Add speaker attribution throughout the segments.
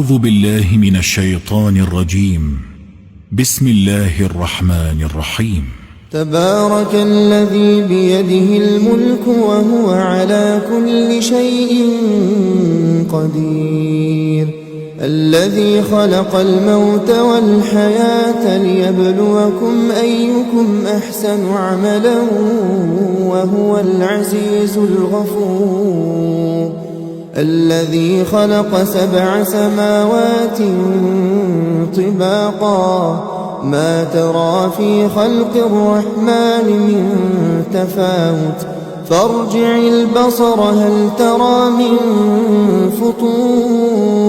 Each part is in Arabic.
Speaker 1: أعوذ بالله من الشيطان الرجيم. بسم الله الرحمن الرحيم.
Speaker 2: تبارك الذي بيده الملك وهو على كل شيء قدير، الذي خلق الموت والحياة ليبلوكم أيكم أحسن عملا وهو العزيز الغفور، الذي خلق 7 سماوات طباقا ما ترى في خلق الرحمن من تفاوت فارجع البصر هل ترى من فطور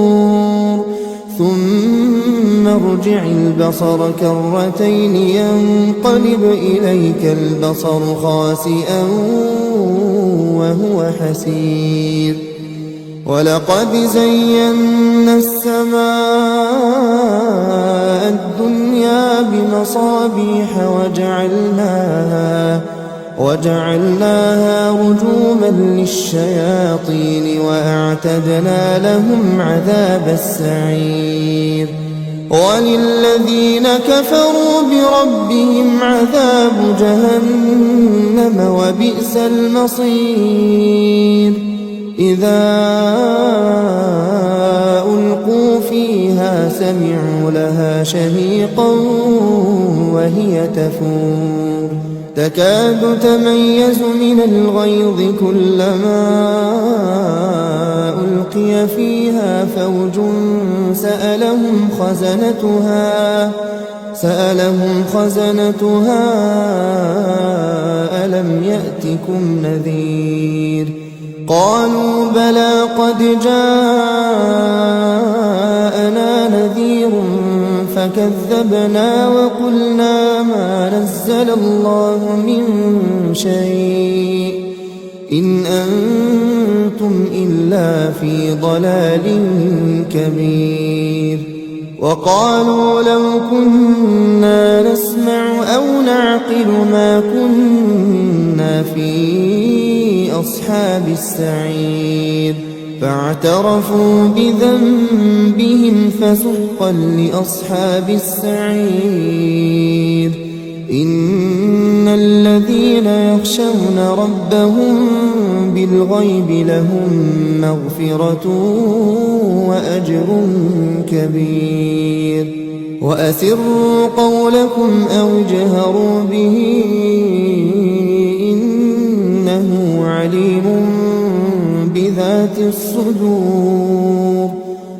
Speaker 2: ثم ارجع البصر كرتين ينقلب إليك البصر خاسئا وهو حسير. ولقد زينا السماء الدنيا بمصابيح وجعلناها رجوما للشياطين وأعتدنا لهم عذاب السعير. وللذين كفروا بربهم عذاب جهنم وبئس المصير. إذا ألقوا فيها سمعوا لها شهيقا وهي تفور تكاد تميز من الغيظ كلما ألقي فيها فوج سألهم خزنتها ألم يأتكم نذير؟ قالوا بلى قد جاءنا نذير فكذبنا وقلنا ما نزل الله من شيء إن أنتم إلا في ضلال كبير. وقالوا لو كنا نسمع أو نعقل ما كنا في أصحاب السعير فاعترفوا بذنبهم فسحقا لأصحاب السعير. إن الذين يخشون ربهم بالغيب لهم مغفرة وأجر كبير. وأسروا قولكم أو اجهروا به إنه عليم بذات الصدور.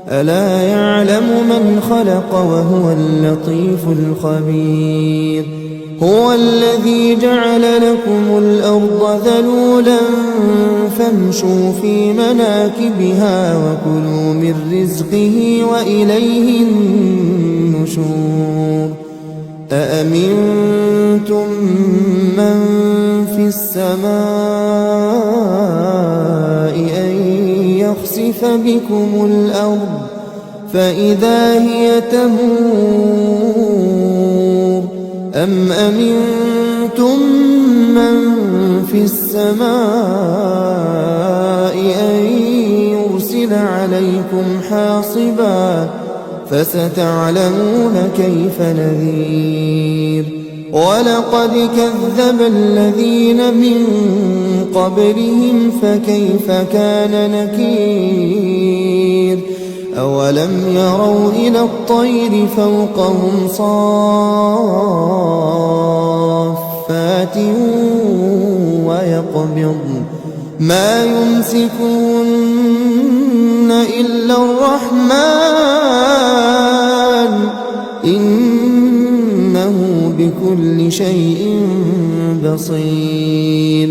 Speaker 2: ألا يعلم من خلق وهو اللطيف الخبير. هو الذي جعل لكم الأرض ذلولا فامشوا في مناكبها وكلوا من رزقه وإليه النشور. أأمنتم من في السماء أن يخسف بكم الأرض فإذا هي تمور أم أمنتم من في السماء أن يرسل عليكم حاصبا فستعلمون كيف نذير. ولقد كذب الذين من قبلهم فكيف كان نكير. أولم يروا إلى الطير فوقهم صافات ويقبضن ما يمسكون إلا الرحمن إنه بكل شيء بصير.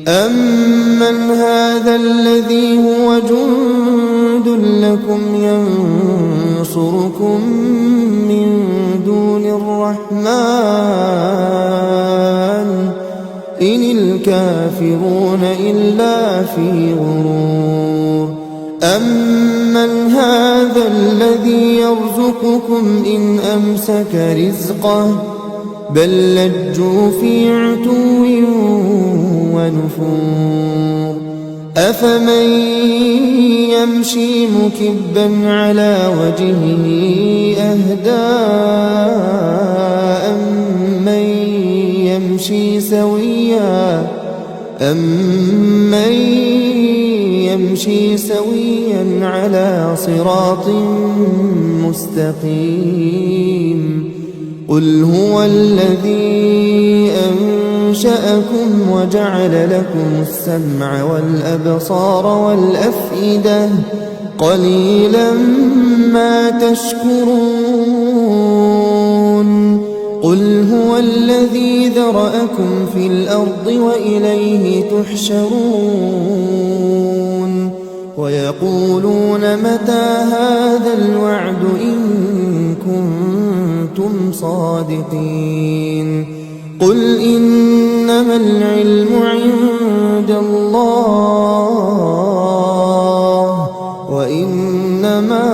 Speaker 2: أمن هذا الذي هو جند لكم ينصركم من دون الرحمن إن الكافرون إلا في غرور. أمن هذا الذي يرزقكم إن أمسك رزقه بل لجوا في عتو ونفور. أفمن يمشي مكبا على وجهه أهدى أمن يمشي سويا على صراط مستقيم قل هو الذي أنشأكم وجعل لكم السمع والأبصار والأفئدة قليلا ما تشكرون قل هو الذي ذرأكم في الأرض وإليه تحشرون ويقولون متى هذا الوعد إن كنتم صادقين قل إنما العلم عند الله وإنما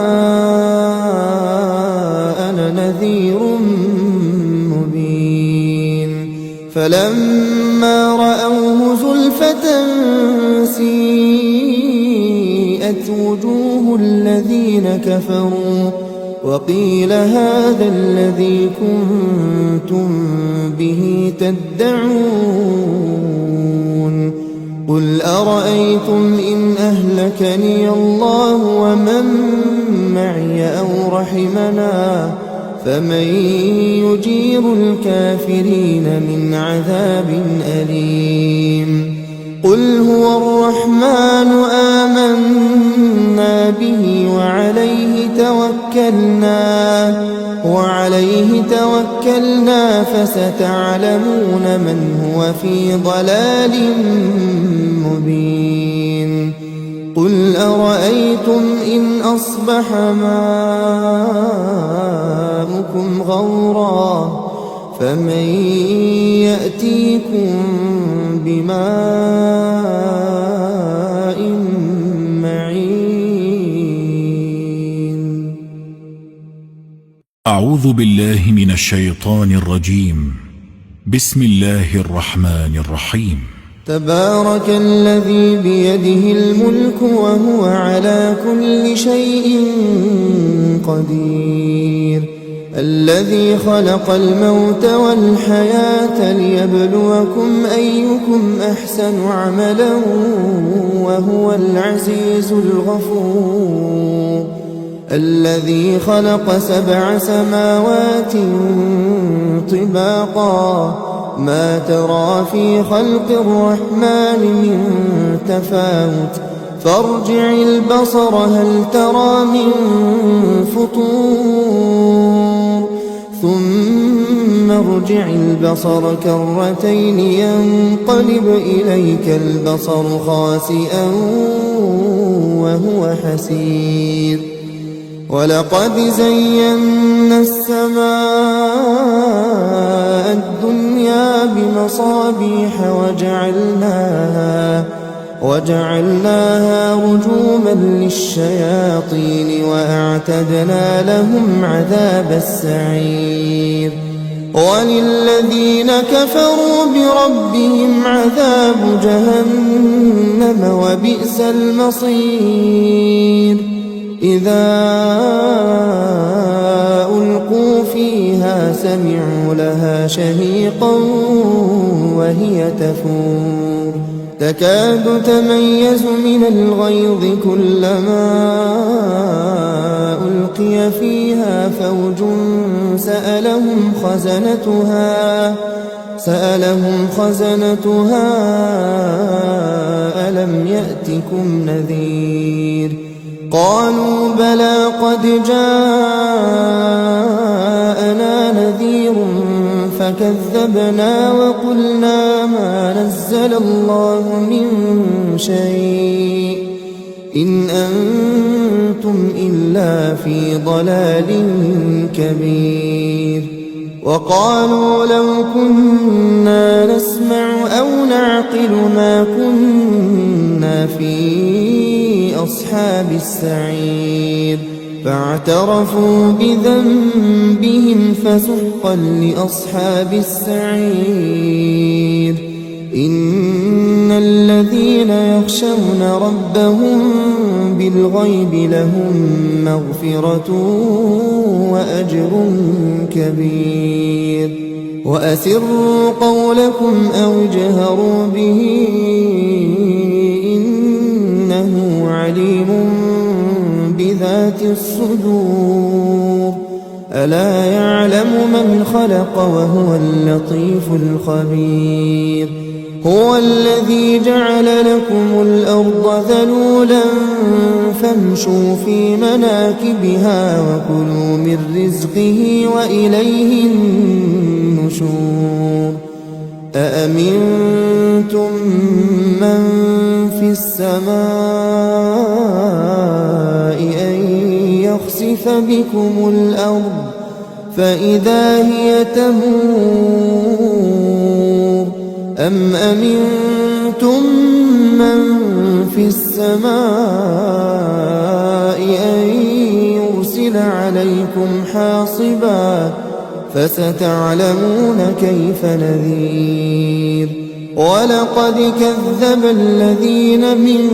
Speaker 2: أنا نذير مبين فلما رأوه زلفة سيئت وجوه الذين كفروا وقيل هذا الذي كنتم به تدعون قل أرأيتم إن أهلكني الله ومن معي أو رحمنا فمن يجير الكافرين من عذاب أليم قل هو الرحمن آمنا به وعليه توكلنا فستعلمون من هو في ضلال مبين قل أرأيتم إن أصبح ماؤكم غورا فمن يأتيكم بماء معين
Speaker 1: أعوذ بالله من الشيطان الرجيم بسم الله الرحمن الرحيم
Speaker 2: تبارك الذي بيده الملك وهو على كل شيء قدير الذي خلق الموت والحياة ليبلوكم أيكم أحسن عملا وهو العزيز الغفور الذي خلق 7 سماوات طباقا ما ترى في خلق الرحمن من تفاوت فارجع البصر هل ترى من فطور ثم ارجع البصر كرتين ينقلب إليك البصر خاسئا وهو حسير ولقد زينا السماء الدنيا بمصابيح وجعلناها رجوما للشياطين وأعتدنا لهم عذاب السعير وللذين كفروا بربهم عذاب جهنم وبئس المصير إذا ألقوا فيها سمعوا لها شهيقا وهي تفور تكاد تميز من الغيظ كلما ألقي فيها فوج سألهم خزنتها ألم يأتكم نذير قالوا بلى قد جاءنا نذير فكذبنا وقلنا ما نزل الله من شيء إن أنتم إلا في ضلال كبير وقالوا لو كنا نسمع أو نعقل ما كنا في أصحاب السعير فاعترفوا بذنبهم فسحقا لأصحاب السعير إن الذين يخشون ربهم بالغيب لهم مغفرة وأجر كبير وأسروا قولكم أو اجهروا به إنه عليم بذات الصدور ألا يعلم من خلق وهو اللطيف الخبير هو الذي جعل لكم الأرض ذلولا فامشوا في مناكبها وكلوا من رزقه وإليه النشور أأمنتم من في السماء أن يخسف بكم الأرض فإذا هي تمور أم أمنتم من في السماء أن يرسل عليكم حاصبا فستعلمون كيف نذير ولقد كذب الذين من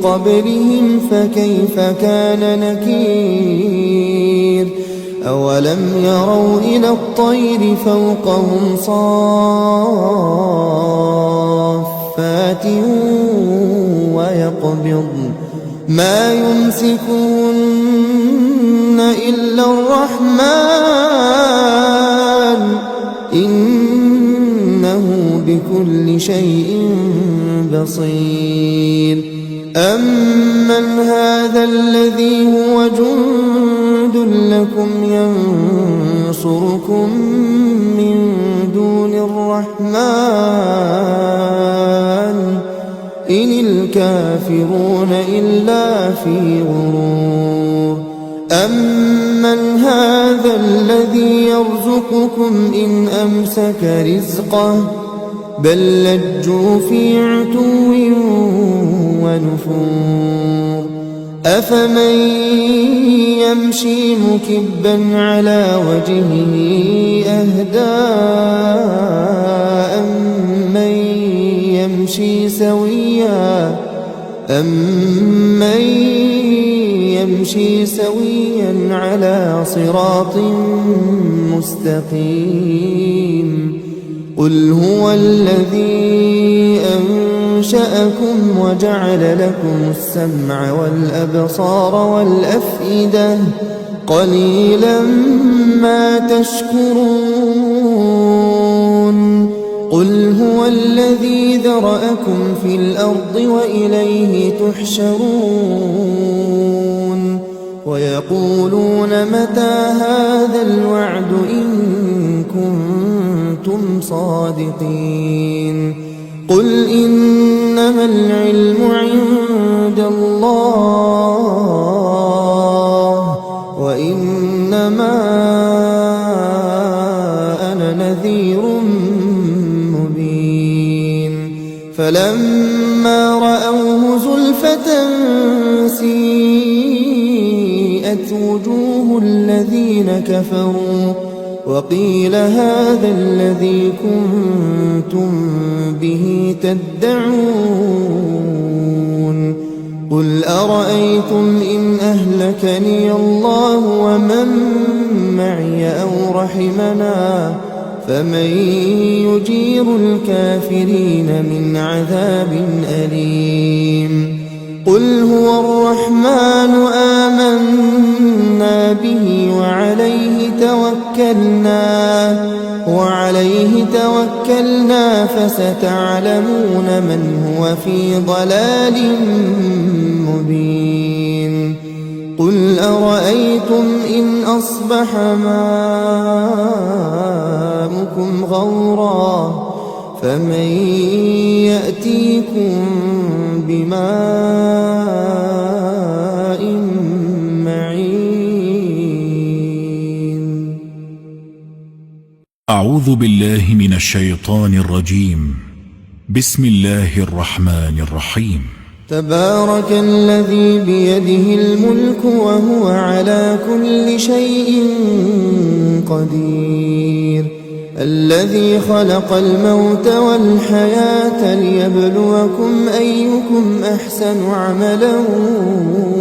Speaker 2: قبلهم فكيف كان نكير أولم يروا إلى الطير فوقهم صافات ويقبضن ما يمسكون إلا الرحمن إنه بكل شيء بصير أمن هذا الذي هو جند لكم ينصركم من دون الرحمن إن الكافرون إلا في غرور أمن هذا الذي يرزقكم إن أمسك رزقه بل لجوا في عتو ونفور أفمن يمشي مكبا على وجهه أهدى أمن يمشي سويا على صراط مستقيم قل هو الذي أنشأكم وجعل لكم السمع والأبصار والأفئدة قليلا ما تشكرون قل هو الذي ذرأكم في الأرض وإليه تحشرون ويقولون متى هذا الوعد إن كنتم صادقين قل إنما العلم عند الله وإنما أنا نذير مبين فلما رأوه زلفة سيئت وجوه الذين كفروا وقيل هذا الذي كنتم به تدعون قل أرأيتم إن أهلكني الله ومن معي أو رحمنا فمن يجير الكافرين من عذاب أليم قل هو الرحمن آمنا به وعليه توكلنا فستعلمون من هو في ضلال مبين قل أرأيتم إن أصبح ماؤكم غورا فمن يأتيكم بماء معين
Speaker 1: أعوذ بالله من الشيطان الرجيم بسم الله الرحمن الرحيم
Speaker 2: تبارك الذي بيده الملك وهو على كل شيء قدير الذي خلق الموت والحياة ليبلوكم أيكم أحسن عملا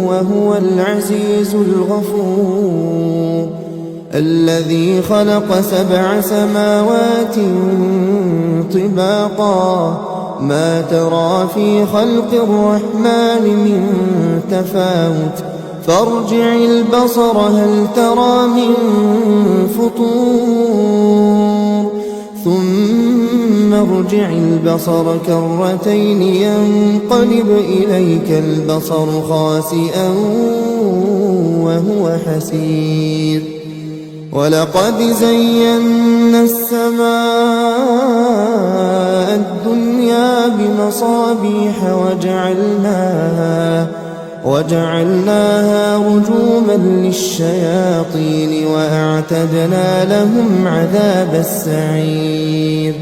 Speaker 2: وهو العزيز الغفور الذي خلق 7 سماوات طباقا ما ترى في خلق الرحمن من تفاوت فارجع البصر هل ترى من فطور ثم ارجع البصر كرتين ينقلب إليك البصر خاسئا وهو حسير ولقد زينا السماء الدنيا بمصابيح وجعلناها رجوما للشياطين وأعتدنا لهم عذاب السعير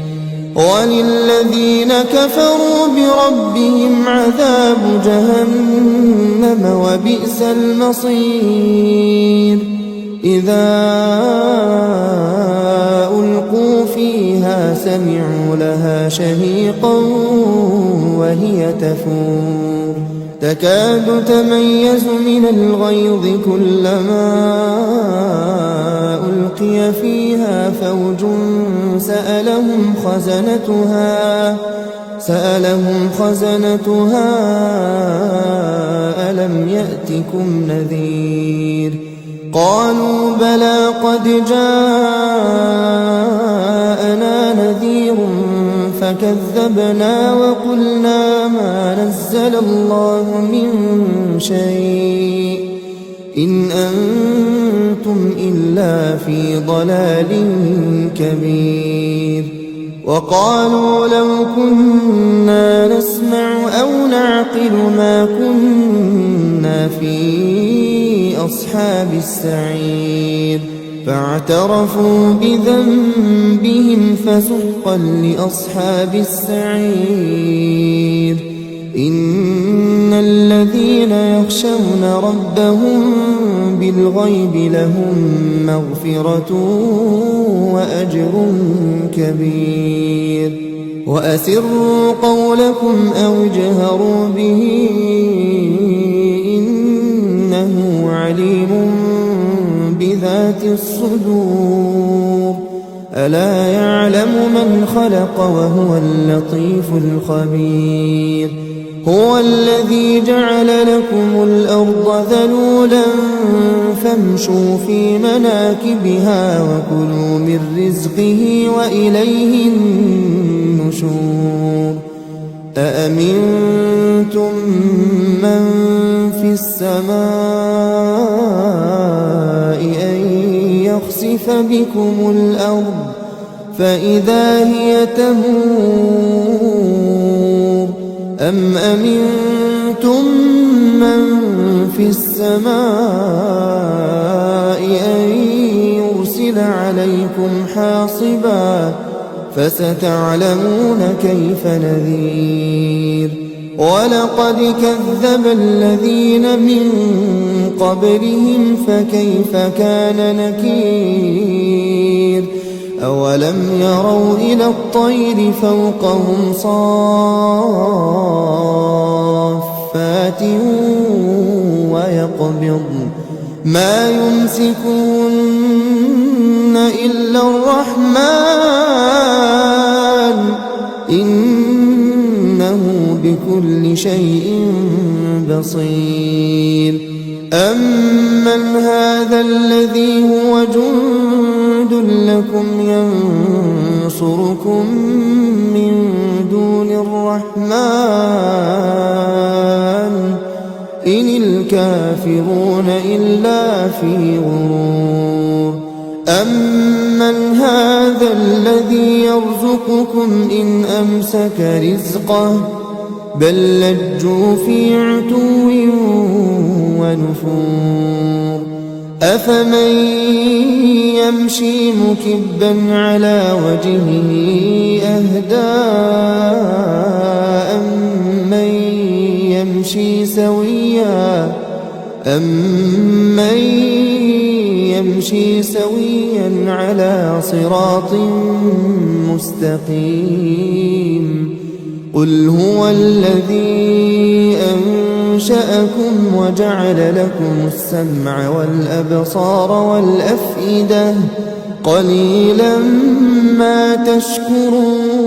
Speaker 2: وللذين كفروا بربهم عذاب جهنم وبئس المصير إذا ألقوا فيها سمعوا لها شهيقا وهي تفور تكاد تميز من الغيظ كلما ألقي فيها فوج سألهم خزنتها ألم يأتكم نذير قالوا بلى قد جاءنا نذير فكذبنا وقلنا ما نزل الله من شيء إن أنتم إلا في ضلال كبير وقالوا لو كنا نسمع أو نعقل ما كنا في أصحاب السعير فاعترفوا بذنبهم فسحقا لأصحاب السعير إن الذين يخشون ربهم بالغيب لهم مغفرة وأجر كبير وأسروا قولكم أو اجهروا به إنه عليم بذات الصدور ألا يعلم من خلق وهو اللطيف الخبير هو الذي جعل لكم الأرض ذلولا فامشوا في مناكبها وكلوا من رزقه وإليه النشور أأمنتم من في السماء أن يخسف بكم الأرض فإذا هي تمور أم أمنتم من في السماء أن يرسل عليكم حاصبا فستعلمون كيف نذير ولقد كذب الذين من قبلهم فكيف كان نكير أولم يروا إلى الطير فوقهم صافات ويقبضن ما يمسكون إلا الرحمن إنه بكل شيء بصير أمن هذا الذي هو جند لكم ينصركم من دون الرحمن إن الكافرون إلا في غرور أمن هذا الذي يرزقكم إن أمسك رزقه بل لجوا في عتو ونفور أفمن يمشي مكبا على وجهه أهدى أمن يمشي سويا يمشي سويا على صراط مستقيم قل هو الذي أنشأكم وجعل لكم السمع والأبصار والأفئدة قليلا ما تشكرون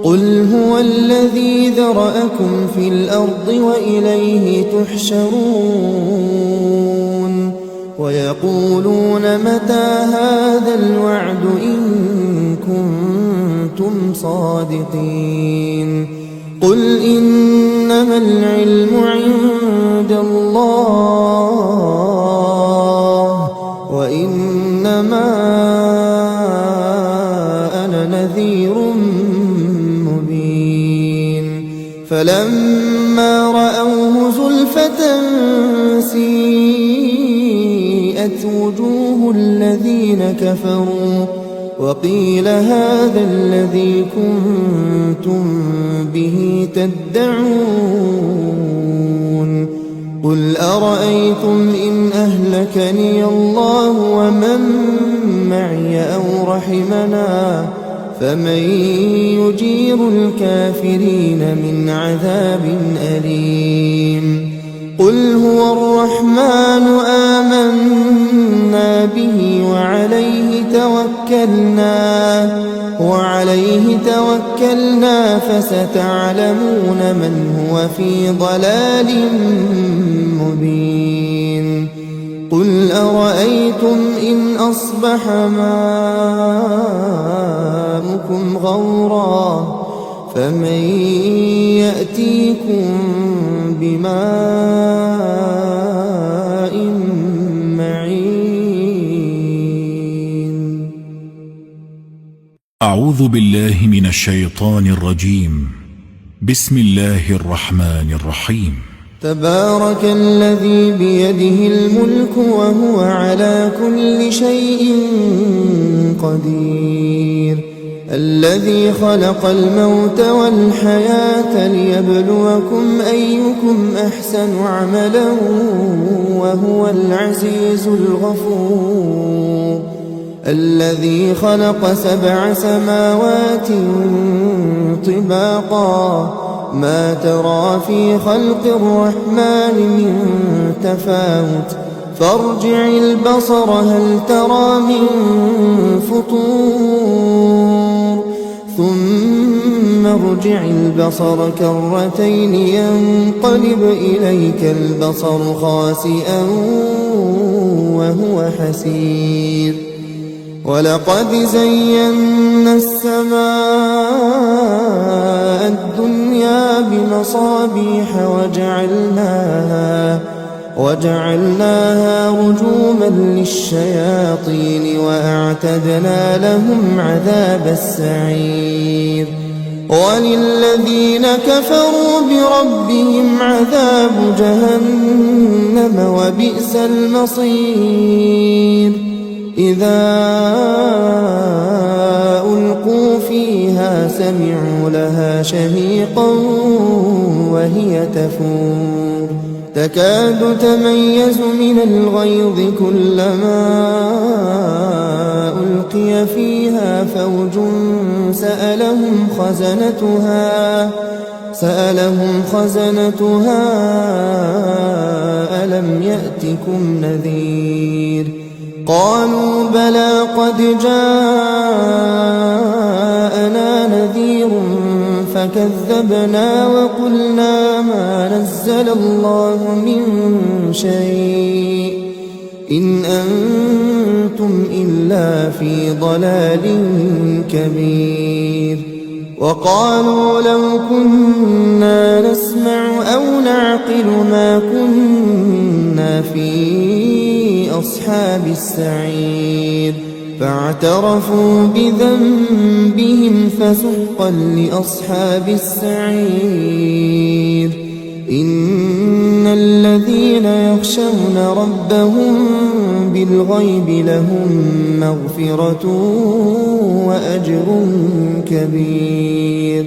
Speaker 2: قل هو الذي ذرأكم في الأرض وإليه تحشرون ويقولون متى هذا الوعد إن كنتم صادقين قل إنما العلم عند الله وإنما أنا نذير مبين فلما رأوه زلفة سيئت وجوه الذين كفروا وقيل هذا الذي كنتم به تدعون قل أرأيتم إن أهلكني الله ومن معي أو رحمنا فمن يجير الكافرين من عذاب أليم قل هو الرحمن آمنا به وعليه توكلنا فستعلمون من هو في ضلال مبين قل أرأيتم إن أصبح ماؤكم غورا فمن يأتيكم بماء معين
Speaker 1: أعوذ بالله من الشيطان الرجيم بسم الله الرحمن الرحيم
Speaker 2: تبارك الذي بيده الملك وهو على كل شيء قدير الذي خلق الموت والحياة ليبلوكم أيكم أحسن عملا وهو العزيز الغفور الذي خلق 7 سماوات طباقا ما ترى في خلق الرحمن من تفاوت فارجع البصر هل ترى من فطور ثم ارجع البصر كرتين ينقلب إليك البصر خاسئا وهو حسير ولقد زينا السماء الدنيا بمصابيح وجعلناها رجوما للشياطين وأعتدنا لهم عذاب السعير وللذين كفروا بربهم عذاب جهنم وبئس المصير إذا ألقوا فيها سمعوا لها شهيقا وهي تفور تكاد تميز من الغيظ كلما ألقي فيها فوج سألهم خزنتها ألم يأتكم نذير قالوا بلى قد جاءنا نذير فكذبنا وقلنا ما نزل الله من شيء إن أنتم إلا في ضلال كبير وقالوا لو كنا نسمع أو نعقل ما كنا في أصحاب السعير فاعترفوا بذنبهم فسحقا لأصحاب السعير إن الذين يخشون ربهم بالغيب لهم مغفرة وأجر كبير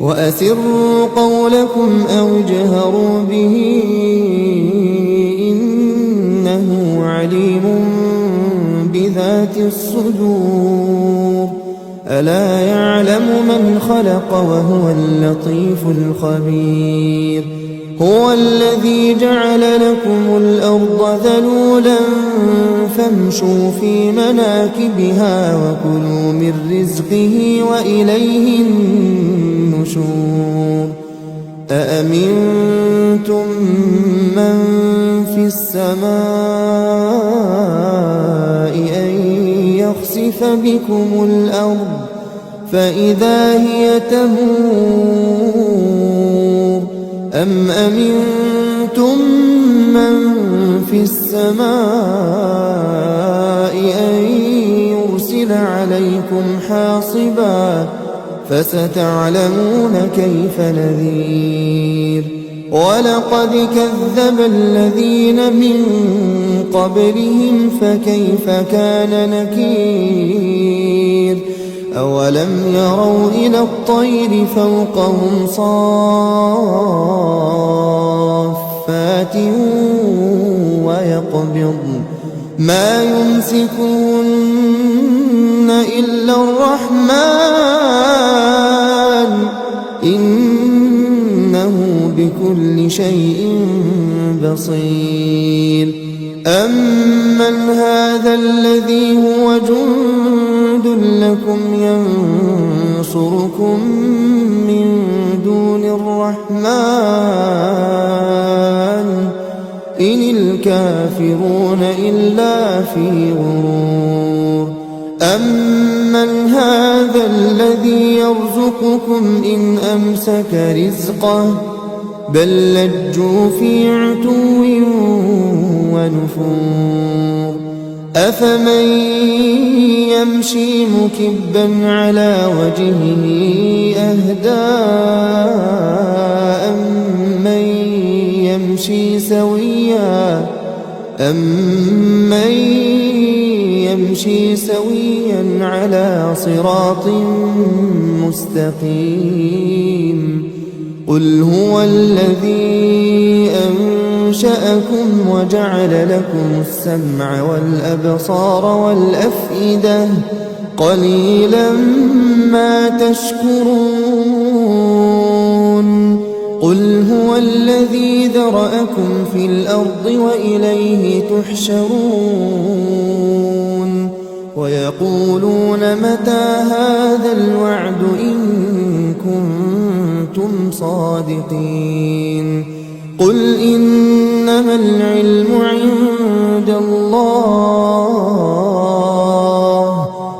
Speaker 2: وأسروا قولكم أو اجهروا به إنه الصدور ألا يعلم من خلق وهو اللطيف الخبير هو الذي جعل لكم الأرض ذلولا فامشوا في مناكبها وكلوا من رزقه وإليه النشور أأمنتم من في السماء أن يخسف بكم الأرض فإذا هي تمور أم أمنتم من في السماء أن يرسل عليكم حاصبا فستعلمون كيف نذير ولقد كذب الذين من قبلهم فكيف كان نكير أولم يروا إلى الطير فوقهم صافات ويقبضن ما يمسكون إلا الرحمن إنه بكل شيء بصير أمن هذا الذي هو جند لكم ينصركم من دون الرحمن إن الكافرون إلا في غرور أمن هذا الذي يرزقكم إن أمسك رزقه بل لجوا في عتو ونفور أفمن يمشي مكبا على وجهه أهدى أمن يمشي سويا على صراط مستقيم قل هو الذي أنشأكم وجعل لكم السمع والأبصار والأفئدة قليلا ما تشكرون قل هو الذي ذرأكم في الأرض وإليه تحشرون ويقولون متى هذا الوعد إن كنتم صادقين قل إنما العلم عند الله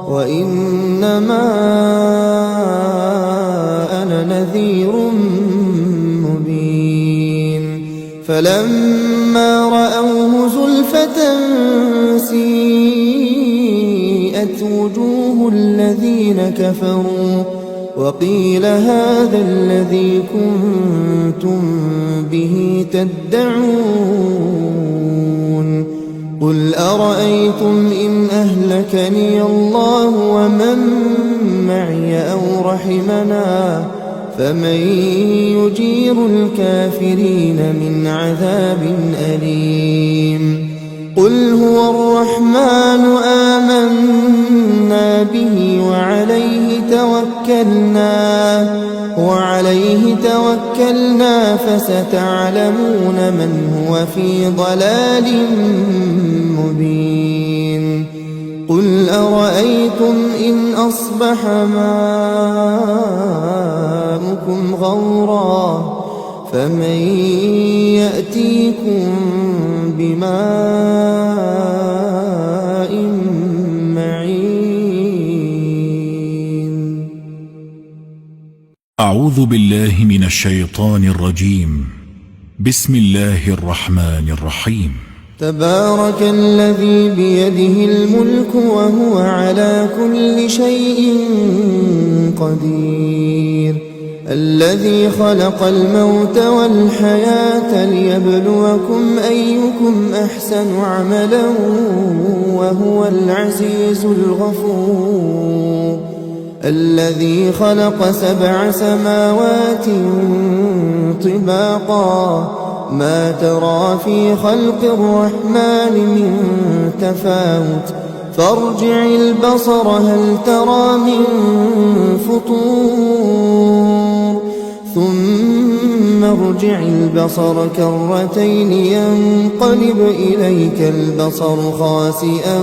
Speaker 2: وإنما أنا نذير مبين فلما رأوه زلفة سيئت وجوه الذين كفروا وقيل هذا الذي كنتم به تدعون قل أرأيتم إن أهلكني الله ومن معي أو رحمنا فمن يجير الكافرين من عذاب أليم قل هو الرحمن آمنا به وعليه توكلنا فستعلمون من هو في ضلال مبين قل أرأيتم إن أصبح ماؤكم غورا فمن يأتيكم بماء معين
Speaker 1: أعوذ بالله من الشيطان الرجيم بسم الله الرحمن الرحيم
Speaker 2: تبارك الذي بيده الملك وهو على كل شيء قدير الذي خلق الموت والحياة ليبلوكم أيكم أحسن عملا وهو العزيز الغفور الذي خلق 7 سماوات طباقا ما ترى في خلق الرحمن من تفاوت فارجع البصر هل ترى من فطور ثم ارجع البصر كرتين ينقلب إليك البصر خاسئا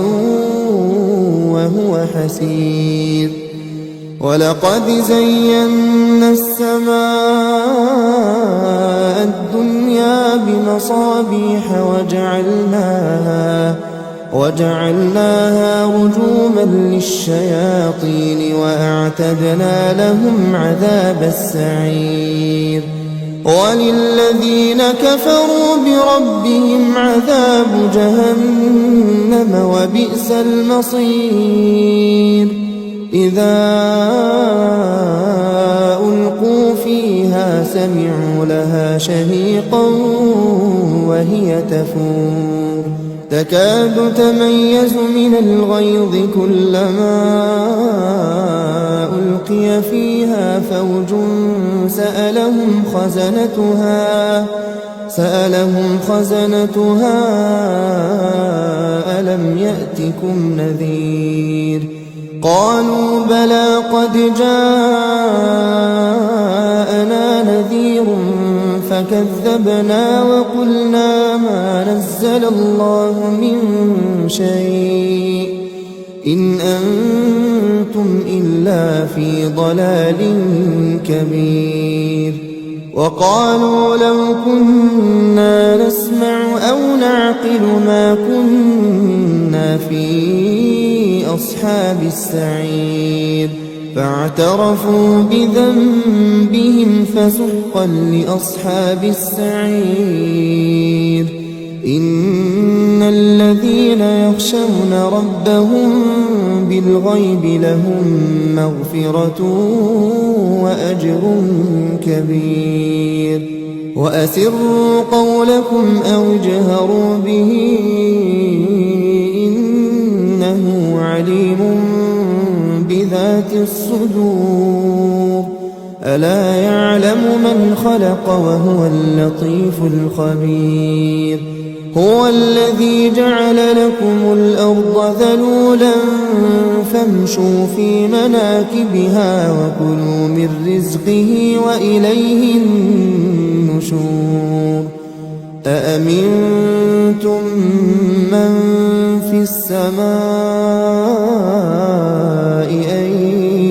Speaker 2: وهو حسير ولقد زينا السماء الدنيا بمصابيح وجعلناها رجوما للشياطين وأعتدنا لهم عذاب السعير وللذين كفروا بربهم عذاب جهنم وبئس المصير إذا ألقوا فيها سمعوا لها شهيقا وهي تفور تكاد تميز من الغيظ كلما ألقي فيها فوج سألهم خزنتها ألم يأتكم نذير قالوا بلى قد جاءنا نذير فكذبنا وقلنا ما نزل الله من شيء إن أنتم إلا في ضلال كبير وقالوا لو كنا نسمع أو نعقل ما كنا في أصحاب السعير فاعترفوا بذنبهم فسحقا لأصحاب السعير إن الذين يخشون ربهم بالغيب لهم مغفرة وأجر كبير وأسروا قولكم أو اجهروا به إنه عليم بذات الصدور ألا يعلم من خلق وهو اللطيف الخبير هو الذي جعل لكم الأرض ذلولا فامشوا في مناكبها وكلوا من رزقه وإليه النشور أأمنتم من في السماء أن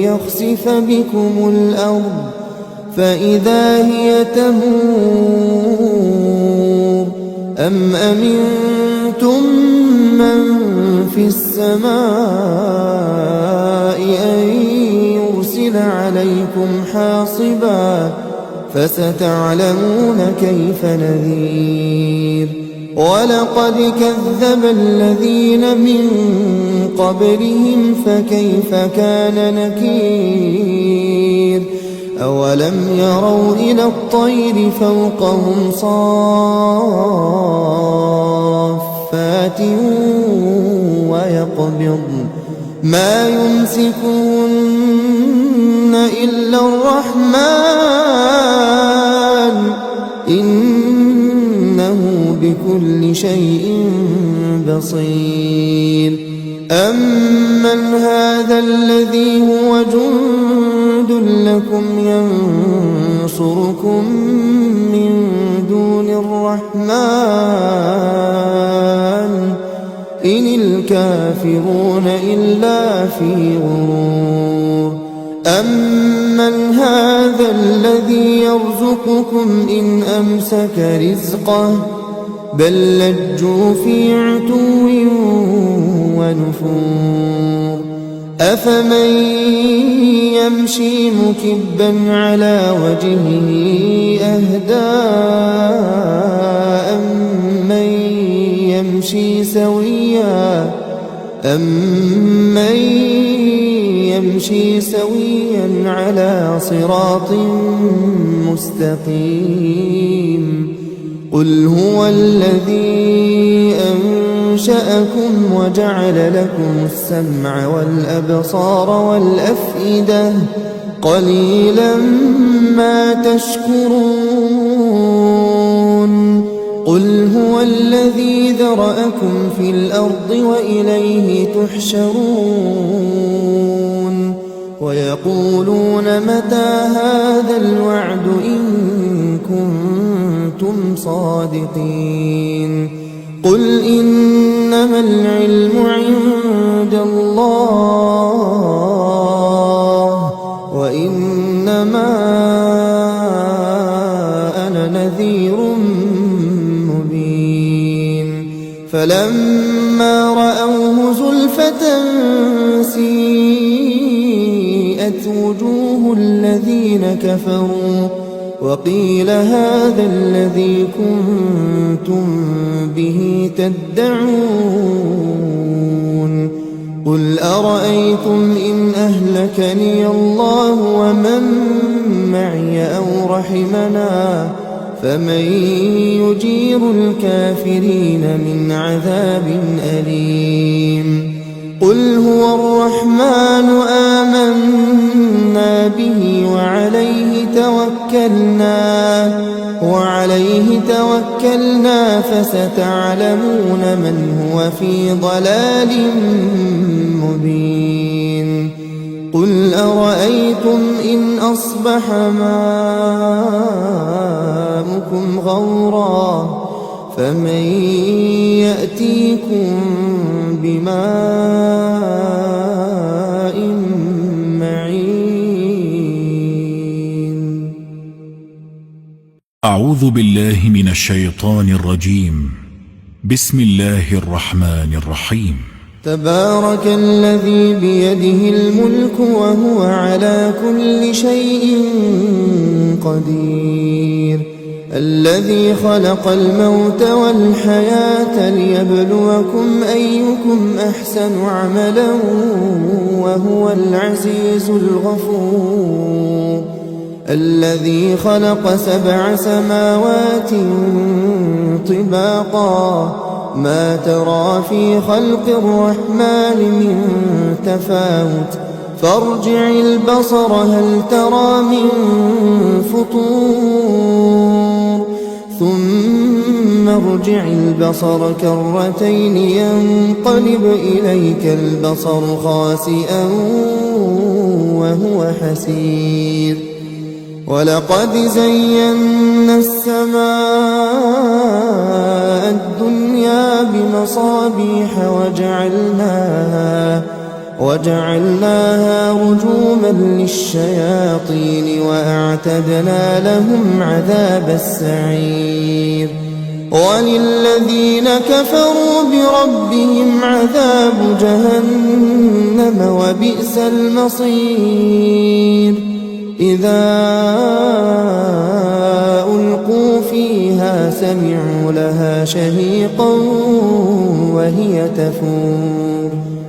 Speaker 2: يخسف بكم الأرض فإذا هي تمور أم أمنتم من في السماء أن يرسل عليكم حاصبا فستعلمون كيف نذير ولقد كذب الذين من قبلهم فكيف كان نكير أولم يروا إلى الطير فوقهم صافات ويقبضن ما يمسكهن إلا الرحمن إنه بكل شيء بصير أمن هذا الذي هو جند لكم ينصركم من دون الرحمن إن الكافرون إلا في غرور أمن هذا الذي يرزقكم إن أمسك رزقه بل لجوا في عتو ونفور أفمن يمشي مكبا على وجهه أهدى أمن يمشي سويا على صراط مستقيم قل هو الذي أنشأكم وجعل لكم السمع والأبصار والأفئدة قليلا ما تشكرون قل هو الذي ذرأكم في الأرض وإليه تحشرون ويقولون متى هذا الوعد إن كنتم صادقين قل إنما العلم عند الله وإنما أنا نذير مبين فلما رأوه زلفة سيئت وجوه الذين كفروا وقيل هذا الذي كنتم به تدعون قل أرأيتم إن أهلكني الله ومن معي أو رحمنا فمن يجير الكافرين من عذاب أليم قل هو الرحمن آمنا به وعليه توكلنا فستعلمون من هو في ضلال مبين قل أرأيتم إن أصبح ماؤكم غورا فمن يأتيكم بماء معين
Speaker 1: أعوذ بالله من الشيطان الرجيم بسم الله الرحمن الرحيم
Speaker 2: تبارك الذي بيده الملك وهو على كل شيء قدير الذي خلق الموت والحياة ليبلوكم أيكم أحسن عملا وهو العزيز الغفور الذي خلق 7 سماوات طباقا ما ترى في خلق الرحمن من تفاوت فارجع البصر هل ترى من فطور ثم ارجع البصر كرتين ينقلب إليك البصر خاسئا وهو حسير ولقد زينا السماء الدنيا بمصابيح وجعلناها رجوما للشياطين وأعتدنا لهم عذاب السعير وللذين كفروا بربهم عذاب جهنم وبئس المصير إذا ألقوا فيها سمعوا لها شهيقا وهي تفور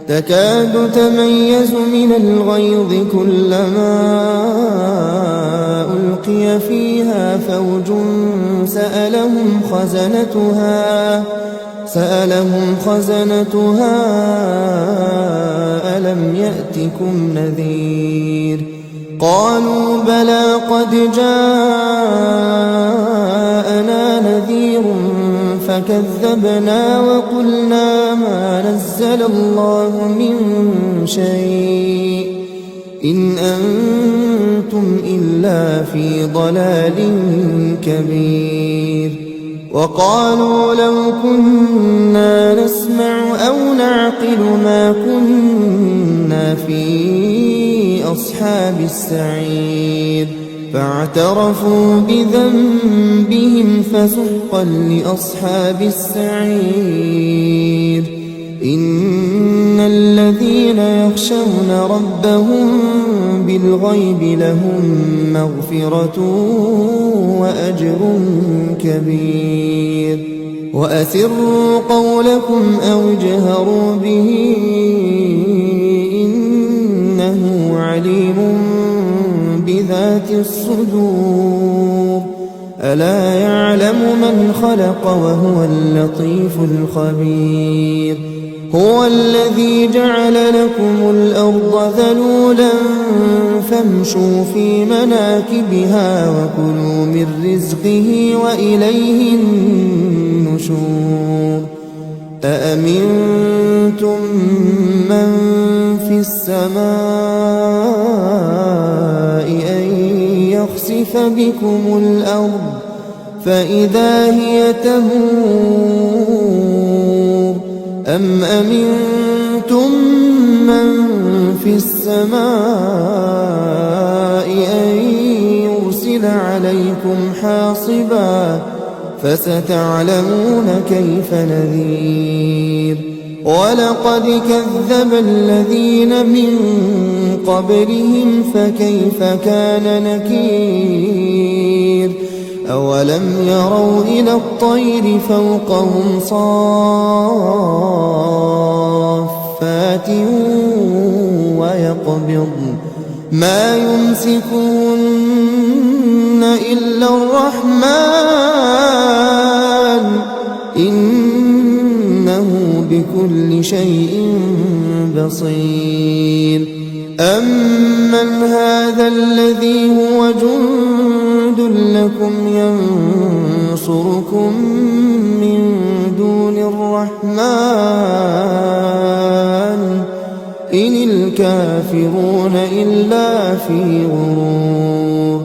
Speaker 2: تكاد تميز من الغيظ كلما ألقي فيها فوج سألهم خزنتها ألم يأتكم نذير قالوا بلى قد جاءنا نذير فكذبنا وقلنا ما نزل الله من شيء إن أنتم إلا في ضلال كبير وقالوا لو كنا نسمع أو نعقل ما كنا في أصحاب السعير فاعترفوا بذنبهم فسحقا لأصحاب السعير إن الذين يخشون ربهم بالغيب لهم مغفرة وأجر كبير وأسروا قولكم أو اجهروا به إنه عليم بذات الصدور ألا يعلم من خلق وهو اللطيف الخبير هو الذي جعل لكم الأرض ذلولا فامشوا في مناكبها وكلوا من رزقه وإليه النشور أأمنتم من في السماء أن يخسف بكم الأرض فإذا هي تمور أم أمنتم من في السماء أن يرسل عليكم حاصبا فستعلمون كيف نذير ولقد كذب الذين من قبلهم فكيف كان نكير أولم يروا إلى الطير فوقهم صافات ويقبضن ما يمسكون إلا الرحمن إنه بكل شيء بصير أمن هذا الذي هو جند لكم ينصركم من دون الرحمن إن الكافرون إلا في غرور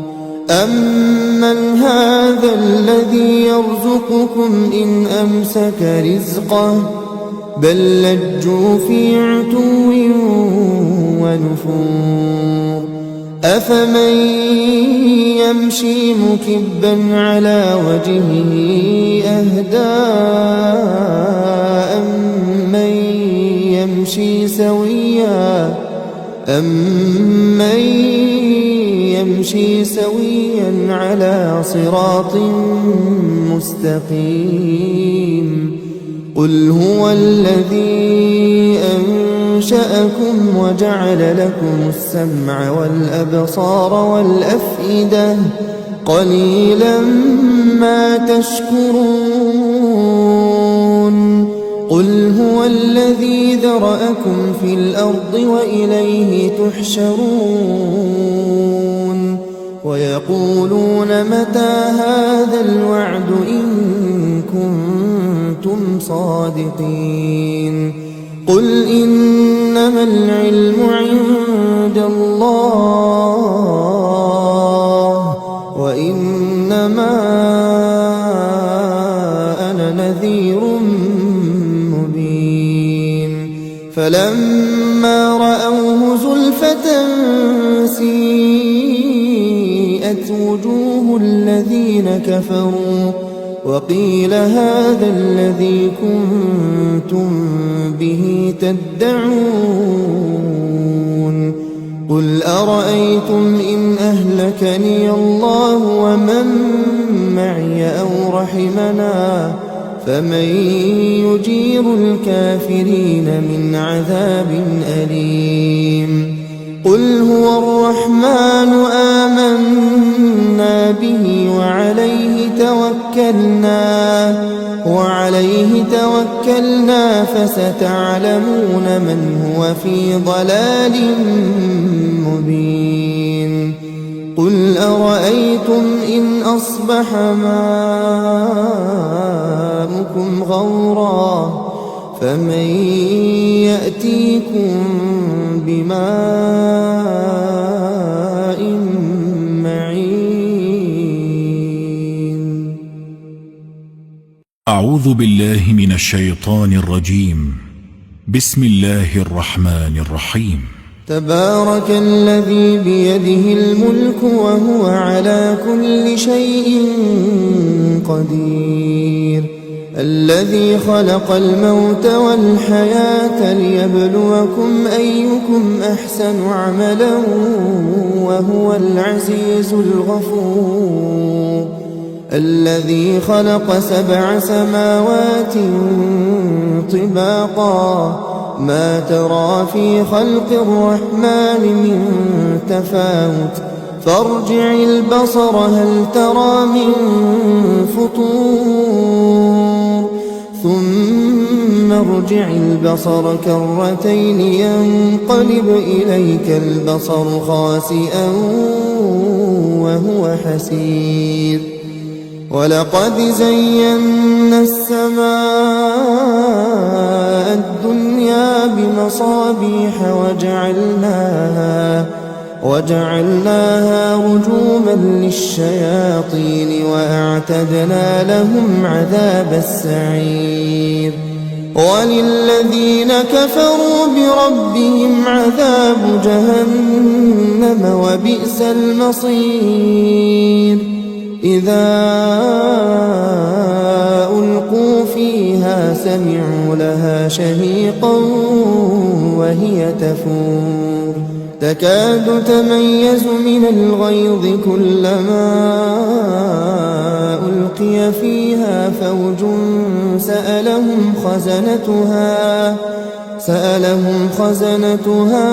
Speaker 2: أمن هذا الذي يرزقكم إن أمسك رزقه بل لجوا في عتو ونفور أفمن يمشي مكبا على وجهه أهدى أمن يمشي سويا على صراط مستقيم قل هو الذي أنشأكم وجعل لكم السمع والأبصار والأفئدة قليلا ما تشكرون قل هو الذي ذرأكم في الأرض وإليه تحشرون ويقولون متى هذا الوعد إن كنتم صادقين قل إنما العلم عند الله وإنما أنا نذير مبين فلما رأوه زلفة سيئت وجوه الذين كفروا وقيل هذا الذي كنتم به تدعون قل أرأيتم إن أهلكني الله ومن معي أو رحمنا فمن يجير الكافرين من عذاب أليم قل هو الرحمن آمنا به وعليه توكلنا فستعلمون من هو في ضلال مبين قل أرأيتم إن أصبح ماؤكم غورا فمن يأتيكم بماء معين
Speaker 1: أعوذ بالله من الشيطان الرجيم بسم الله الرحمن الرحيم
Speaker 2: تبارك الذي بيده الملك وهو على كل شيء قدير الذي خلق الموت والحياة ليبلوكم أيكم أحسن عملا وهو العزيز الغفور الذي خلق 7 سماوات طباقا ما ترى في خلق الرحمن من تفاوت فارجع البصر هل ترى من فطور ثم ارجع البصر كرتين ينقلب إليك البصر خاسئا وهو حسير ولقد زينا السماء الدنيا بمصابيح وجعلناها رجوما للشياطين وأعتدنا لهم عذاب السعير وللذين كفروا بربهم عذاب جهنم وبئس المصير إذا ألقوا فيها سمعوا لها شهيقا وهي تفور تكاد تميز من الغيظ كلما ألقي فيها فوج سألهم خزنتها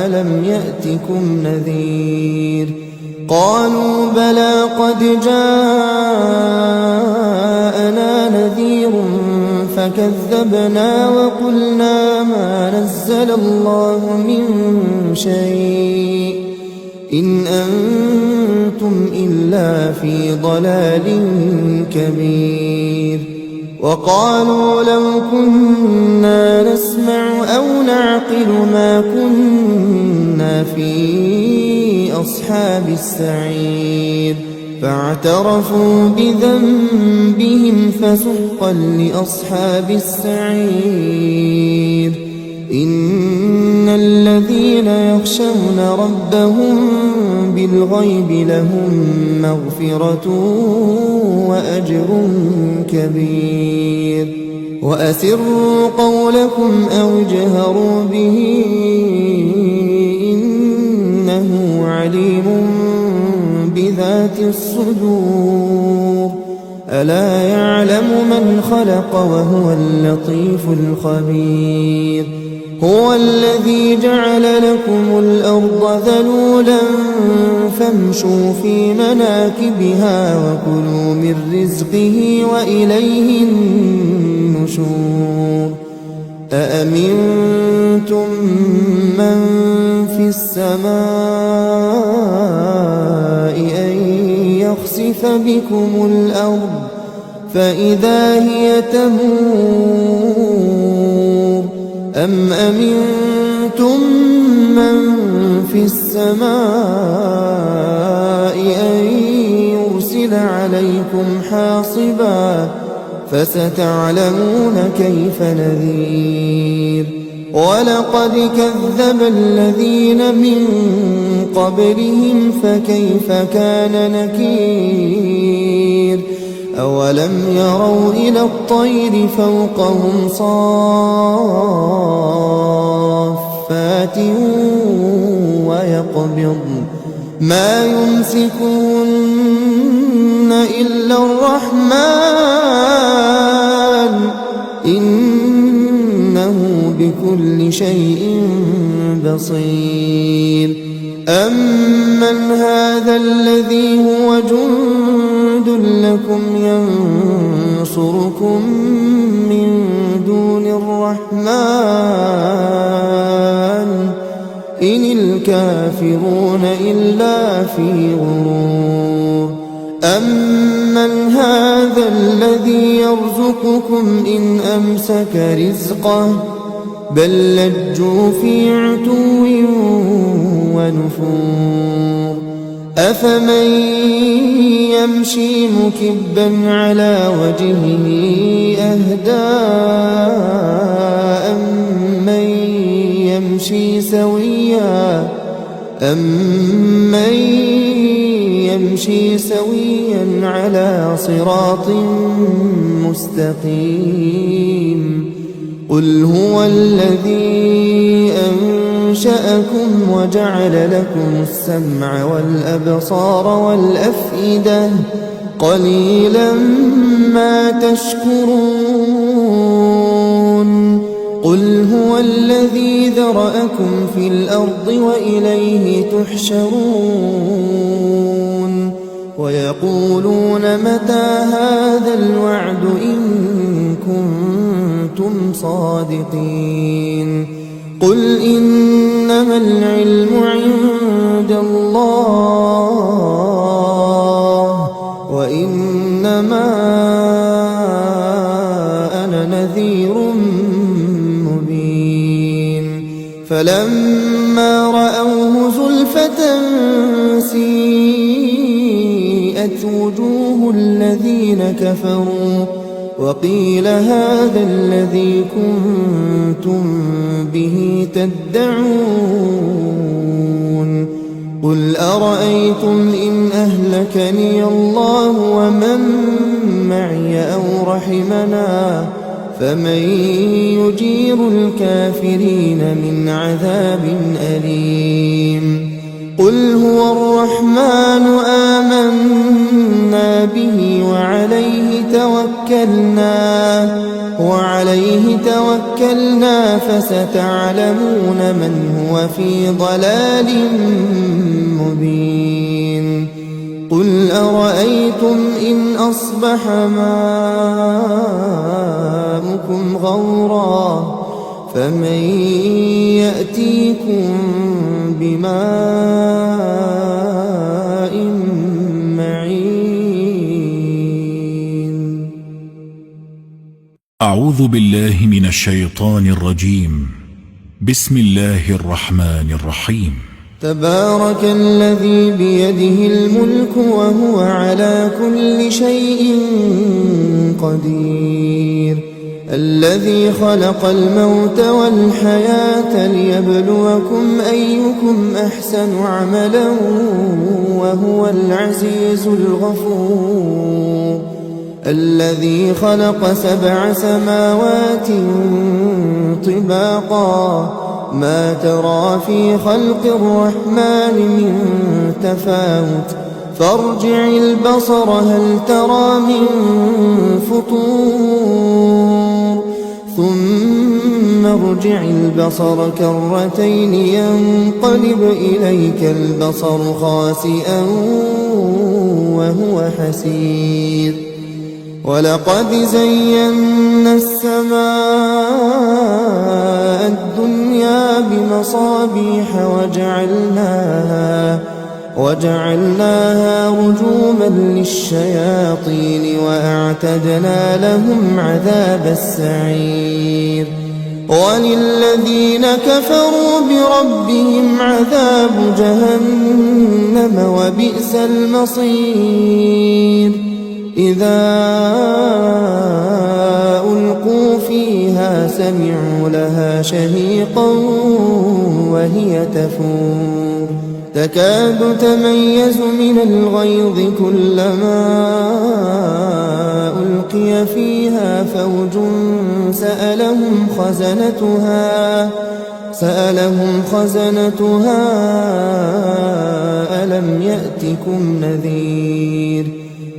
Speaker 2: ألم يأتكم نذير قالوا بلى قد جاءنا نذير فكذبنا وقلنا ما نزل الله من شيء إن أنتم إلا في ضلال كبير وقالوا لو كنا نسمع أو نعقل ما كنا في أصحاب السعير فاعترفوا بذنبهم فسحقا لأصحاب السعير إن الذين يخشون ربهم بالغيب لهم مغفرة وأجر كبير وأسروا قولكم أو اجهروا به إنه عليم بذات الصدور ألا يعلم من خلق وهو اللطيف الخبير هو الذي جعل لكم الأرض ذلولا فامشوا في مناكبها وكلوا من رزقه وإليه النشور أأمنتم من في السماء أن يخسف بكم الأرض فإذا هي تمور أم أمنتم من في السماء أن يرسل عليكم حاصبا فستعلمون كيف نذير ولقد كذب الذين من قبلهم فكيف كان نكير أولم يروا إلى الطير فوقهم صافات ويقبضن ما يمسكون إلا الرحمن إنه بكل شيء بصير أمن هذا الذي هو جند لكم ينصركم من دون الرحمن إن الكافرون إلا في غرور أمن هذا الذي يرزقكم إن أمسك رزقه بل لجوا في عتو ونفور أفمن يمشي مكبا على وجهه أهدى أمن يمشي سويا على صراط مستقيم قل هو الذي أنشأكم وجعل لكم السمع والأبصار والأفئدة قليلا ما تشكرون قل هو الذي ذرأكم في الأرض وإليه تحشرون ويقولون متى هذا الوعد إن كنتم صادقين قل إنما العلم عند الله وإنما أنا نذير مبين فلما رأوه زلفة سيئت وجوه الذين كفروا وقيل هذا الذي كنتم به تدعون قل أرأيتم إن أهلكني الله ومن معي أو رحمنا فمن يجير الكافرين من عذاب أليم قل هو الرحمن آمنا به وعليه توكلنا فستعلمون من هو في ضلال مبين قل أرأيتم إن أصبح ماؤكم غورا فمن يأتيكم بماء معين
Speaker 1: أعوذ بالله من الشيطان الرجيم بسم الله الرحمن الرحيم
Speaker 2: تبارك الذي بيده الملك وهو على كل شيء قدير الذي خلق الموت والحياة ليبلوكم أيكم أحسن عملا وهو العزيز الغفور الذي خلق 7 سماوات طباقا ما ترى في خلق الرحمن من تفاوت فارجع البصر هل ترى من فطور ثم ارجع البصر كرتين ينقلب إليك البصر خاسئا وهو حسير ولقد زينا السماء الدنيا بمصابيح وجعلناها رجوما للشياطين وأعتدنا لهم عذاب السعير وللذين كفروا بربهم عذاب جهنم وبئس المصير إذا ألقوا فيها سمعوا لها شهيقا وهي تفور تكاد تميز من الغيظ كلما ألقي فيها فوج سألهم خزنتها ألم يأتكم نذير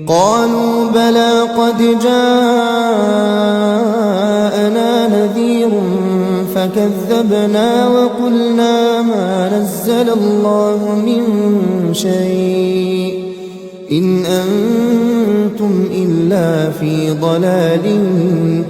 Speaker 2: قالوا بلى قد جاءنا نذير فكذبنا وقلنا ما نزل الله من شيء إن أنتم إلا في ضلال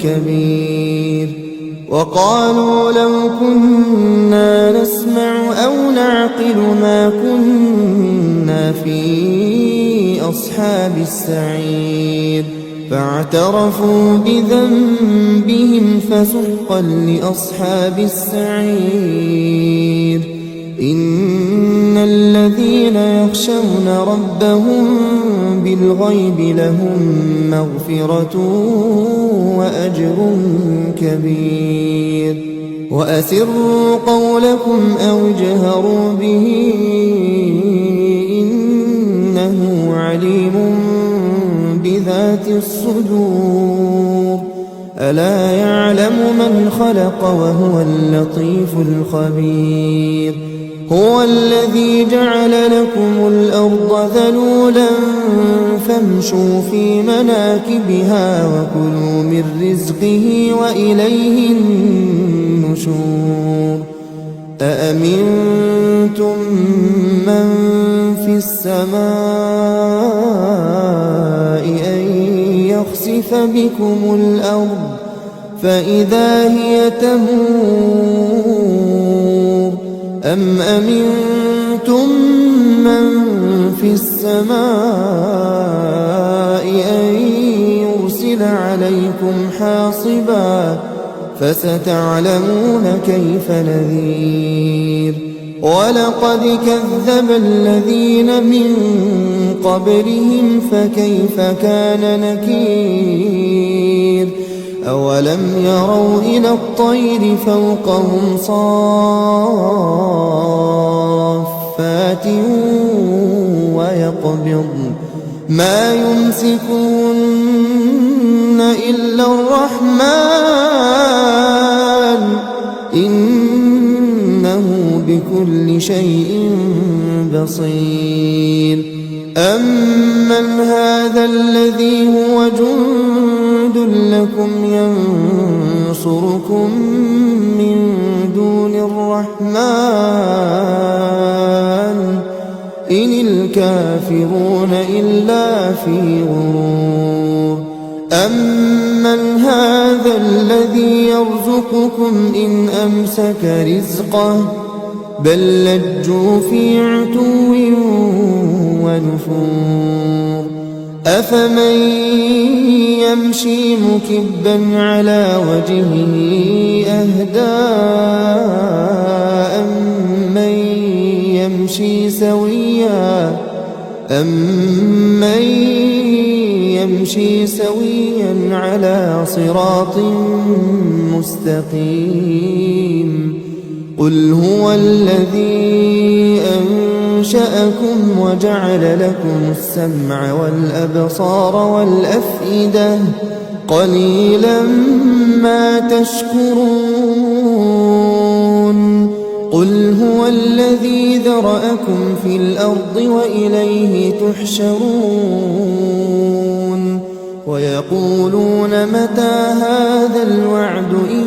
Speaker 2: كبير وقالوا لو كنا نسمع أو نعقل ما كنا في أصحاب السعير فاعترفوا بذنبهم فسحقا لأصحاب السعير إن الذين يخشون ربهم بالغيب لهم مغفرة وأجر كبير وأسروا قولكم أو اجهروا به إنه عليم بذات الصدور ألا يعلم من خلق وهو اللطيف الخبير هو الذي جعل لكم الأرض ذلولا فامشوا في مناكبها وكلوا من رزقه وإليه النشور النشور أأمنتم من في السماء أن يخسف بكم الأرض فإذا هي تمور أم أمنتم من في السماء أن يرسل عليكم حاصبا فستعلمون كيف نذير ولقد كذب الذين من قبلهم فكيف كان نكير أولم يروا إلى الطير فوقهم صافات ويقبضن ما يمسكون إلا الرحمن إنه بكل شيء بصير أمن هذا الذي هو جند لكم ينصركم من دون الرحمن إن الكافرون إلا في غرور أمن هذا الذي يرزقكم إن أمسك رزقه بل لجوا في عتو ونفور أفمن يمشي مكبا على وجهه أهدى أمن يمشي سويا على صراط مستقيم قل هو الذي أنشأكم وجعل لكم السمع والأبصار والأفئدة قليلا ما تشكرون قل هو الذي ذرأكم في الأرض وإليه تحشرون ويقولون متى هذا الوعد إن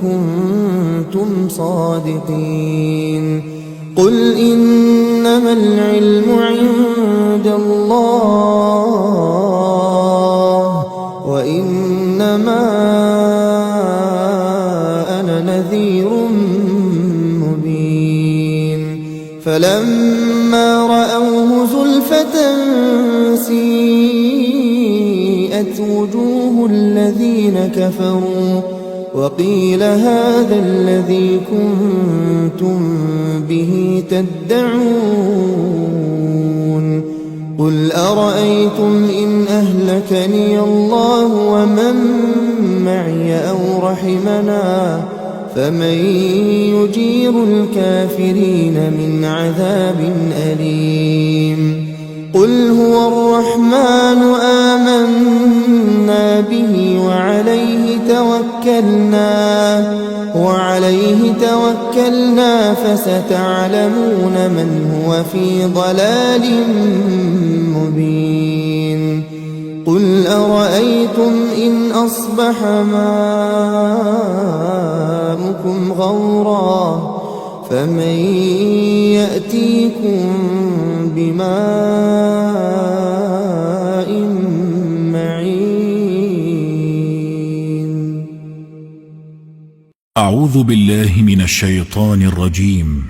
Speaker 2: كنتم صادقين قل إنما العلم عند الله وإنما أنا نذير مبين فلما رأوه زلفة سيئت وجوه الذين كفروا وقيل هذا الذي كنتم به تدعون قل أرأيتم إن أهلكني الله ومن معي أو رحمنا فمن يجير الكافرين من عذاب أليم قل هو الرحمن آمنا به وعليه توكلنا فستعلمون من هو في ضلال مبين قل أرأيتم إن أصبح ماؤكم غورا فمن يأتيكم بماء معين
Speaker 1: أعوذ بالله من الشيطان الرجيم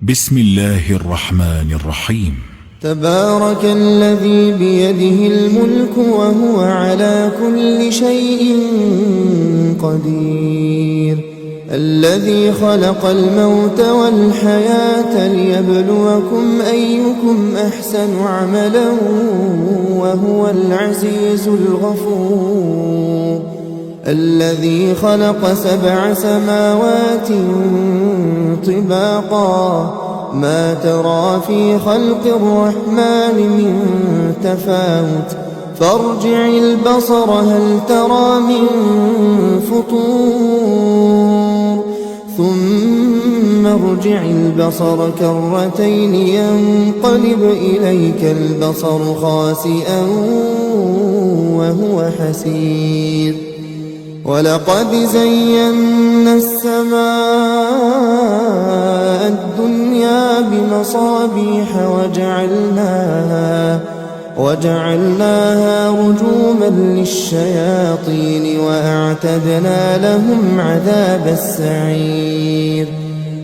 Speaker 1: بسم الله الرحمن الرحيم
Speaker 2: تبارك الذي بيده الملك وهو على كل شيء قدير الذي خلق الموت والحياة ليبلوكم أيكم أحسن عملا وهو العزيز الغفور الذي خلق 7 سماوات طباقا ما ترى في خلق الرحمن من تفاوت فارجع البصر هل ترى من فطور ثم ارجع البصر كرتين ينقلب إليك البصر خاسئا وهو حسير ولقد زينا السماء الدنيا بمصابيح وجعلناها رجوما للشياطين وأعتدنا لهم عذاب السعير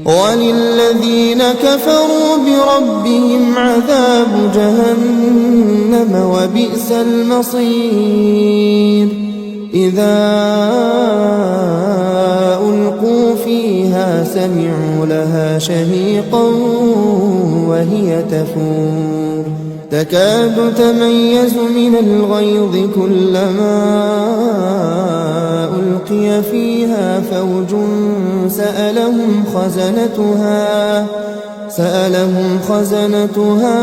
Speaker 2: وللذين كفروا بربهم عذاب جهنم وبئس المصير إذا ألقوا فيها سمعوا لها شهيقا وهي تفور تكاد تميز من الغيظ كلما ألقي فيها فوج سألهم خزنتها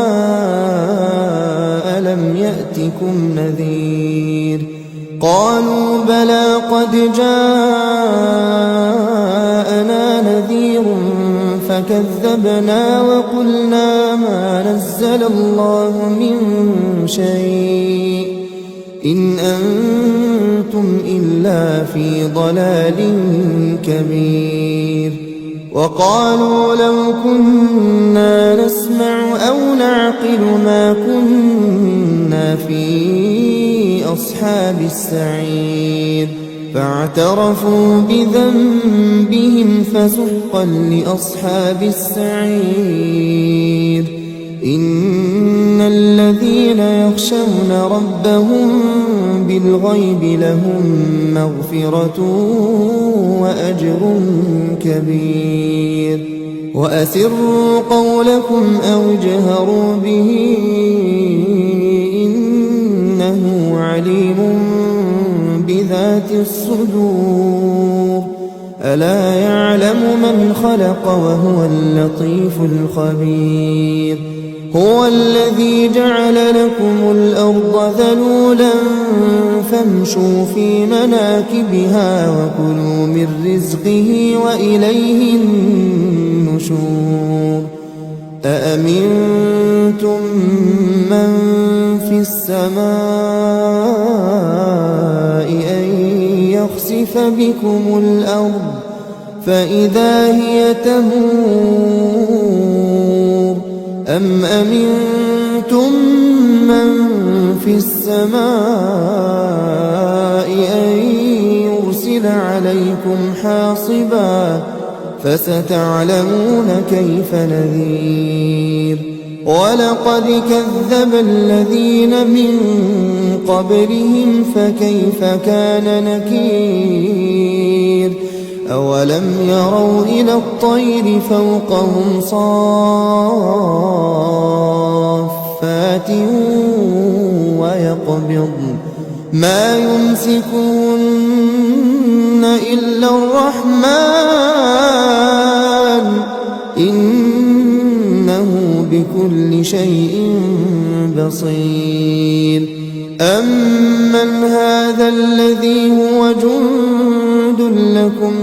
Speaker 2: ألم يأتكم نذير قالوا بلى قد جاءنا نذير فكذبنا وقلنا ما نزل الله من شيء إن أنتم إلا في ضلال كبير وقالوا لو كنا نسمع أو نعقل ما كنا في أصحاب السعير فاعترفوا بذنبهم فسحقا لأصحاب السعير إن الذين يخشون ربهم بالغيب لهم مغفرة وأجر كبير وأسروا قولكم أو اجهروا به إنه عليم بذات الصدور ألا يعلم من خلق وهو اللطيف الخبير هو الذي جعل لكم الأرض ذلولا فامشوا في مناكبها وكلوا من رزقه وإليه النشور أأمنتم من في السماء أن يخسف بكم الأرض فإذا هي تمور أم أمنتم من في السماء أن يرسل عليكم حاصبا فستعلمون كيف نذير ولقد كذب الذين من قبلهم فكيف كان نكير أولم يروا إلى الطير فوقهم صافات ويقبضن ما يمسكون إلا الرحمن إنه بكل شيء بصير أمن هذا الذي هو جند لكم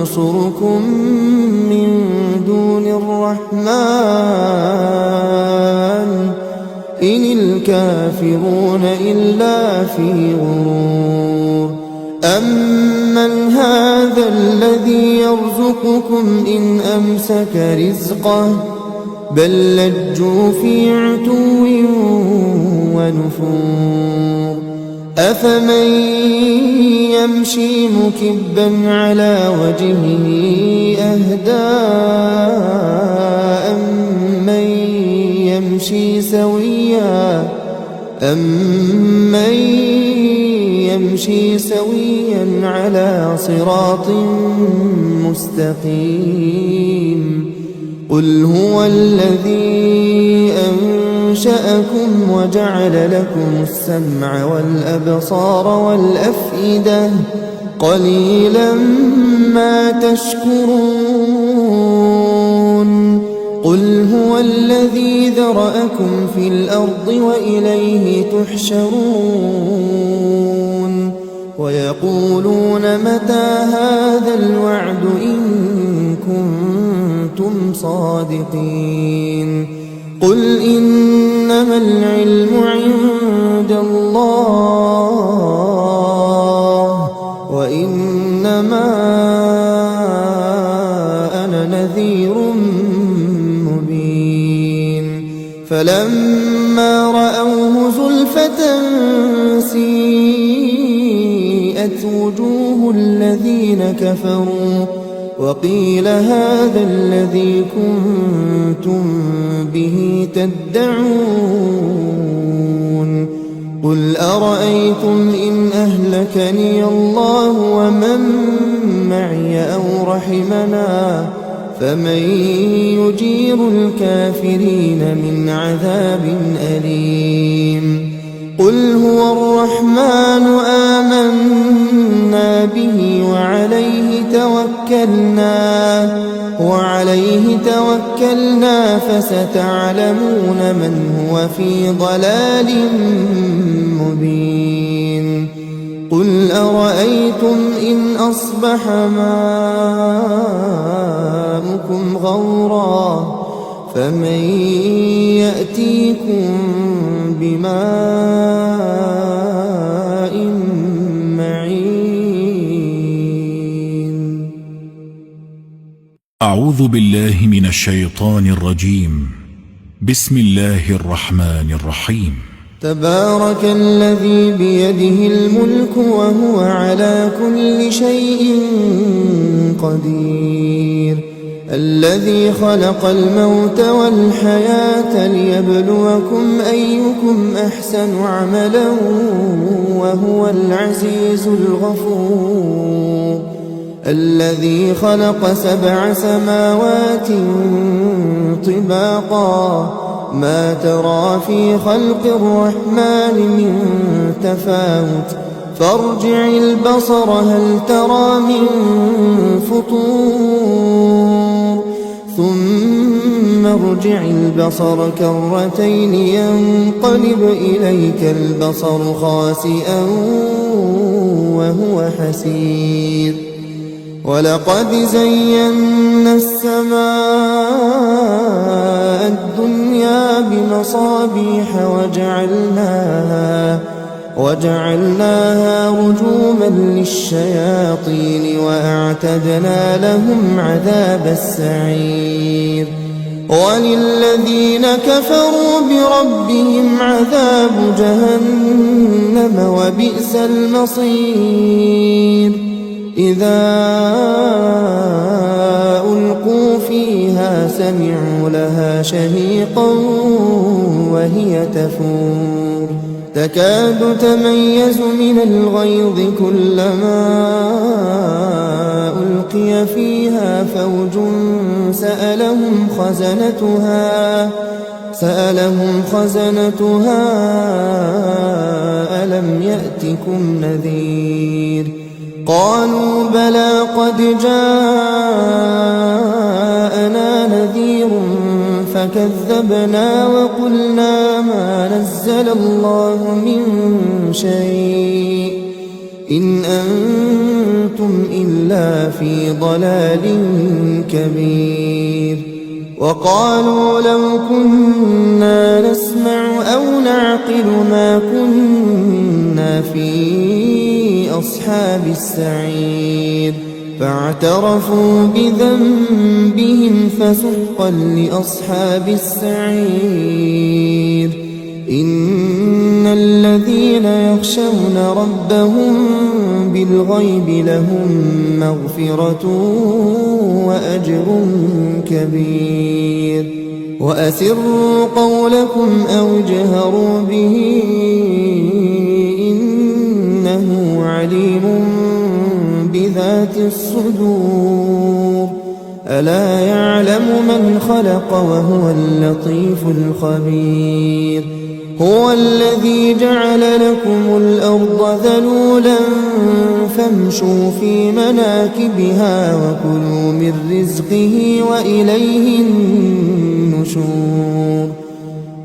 Speaker 2: ينصركم من دون الرحمن إن الكافرون إلا في غرور أمن هذا الذي يرزقكم إن أمسك رزقه بل لجوا في عتو ونفور أفمن يمشي مكبا على وجهه أهدى أمن يمشي سويا على صراط مستقيم قل هو الذي أنشأكم وجعل لكم السمع والأبصار والأفئدة قليلا ما تشكرون قل هو الذي ذرأكم في الأرض وإليه تحشرون ويقولون متى هذا الوعد إن كنتم صادقين قل إنما العلم عند الله وإنما ولما رأوه زلفة سيئت وجوه الذين كفروا وقيل هذا الذي كنتم به تدعون قل أرأيتم إن أهلكني الله ومن معي أو رحمنا فمن يجير الكافرين من عذاب أليم قل هو الرحمن آمنا به وعليه توكلنا فستعلمون من هو في ضلال مبين قل أرأيتم إن أصبح ماؤكم غورا فمن يأتيكم بماء معين.
Speaker 1: أعوذ بالله من الشيطان الرجيم. بسم الله الرحمن الرحيم.
Speaker 2: تبارك الذي بيده الملك وهو على كل شيء قدير الذي خلق الموت والحياة ليبلوكم أيكم أحسن عملا وهو العزيز الغفور الذي خلق 7 سماوات طباقا ما ترى في خلق الرحمن من تفاوت فارجع البصر هل ترى من فطور ثم ارجع البصر كرتين ينقلب إليك البصر خاسئا وهو حسير ولقد زينا السماء الدنيا بمصابيح وجعلناها رجوما للشياطين وأعتدنا لهم عذاب السعير وللذين كفروا بربهم عذاب جهنم وبئس المصير إذا ألقوا فيها سمعوا لها شهيقا وهي تفور تكاد تميز من الغيظ كلما ألقي فيها فوج سألهم خزنتها ألم يأتكم نذير قالوا بلى قد جاءنا نذير فكذبنا وقلنا ما نزل الله من شيء إن أنتم إلا في ضلال كبير وقالوا لو كنا نسمع أو نعقل ما كنا في أصحاب السعير فاعترفوا بذنبهم فسحقا لأصحاب السعير إن الذين يخشون ربهم بالغيب لهم مغفرة وأجر كبير وأسروا قولكم أو اجهروا به إنه عليم بذات الصدور ألا يعلم من خلق وهو اللطيف الخبير هو الذي جعل لكم الأرض ذلولا فامشوا في مناكبها وكلوا من رزقه وإليه النشور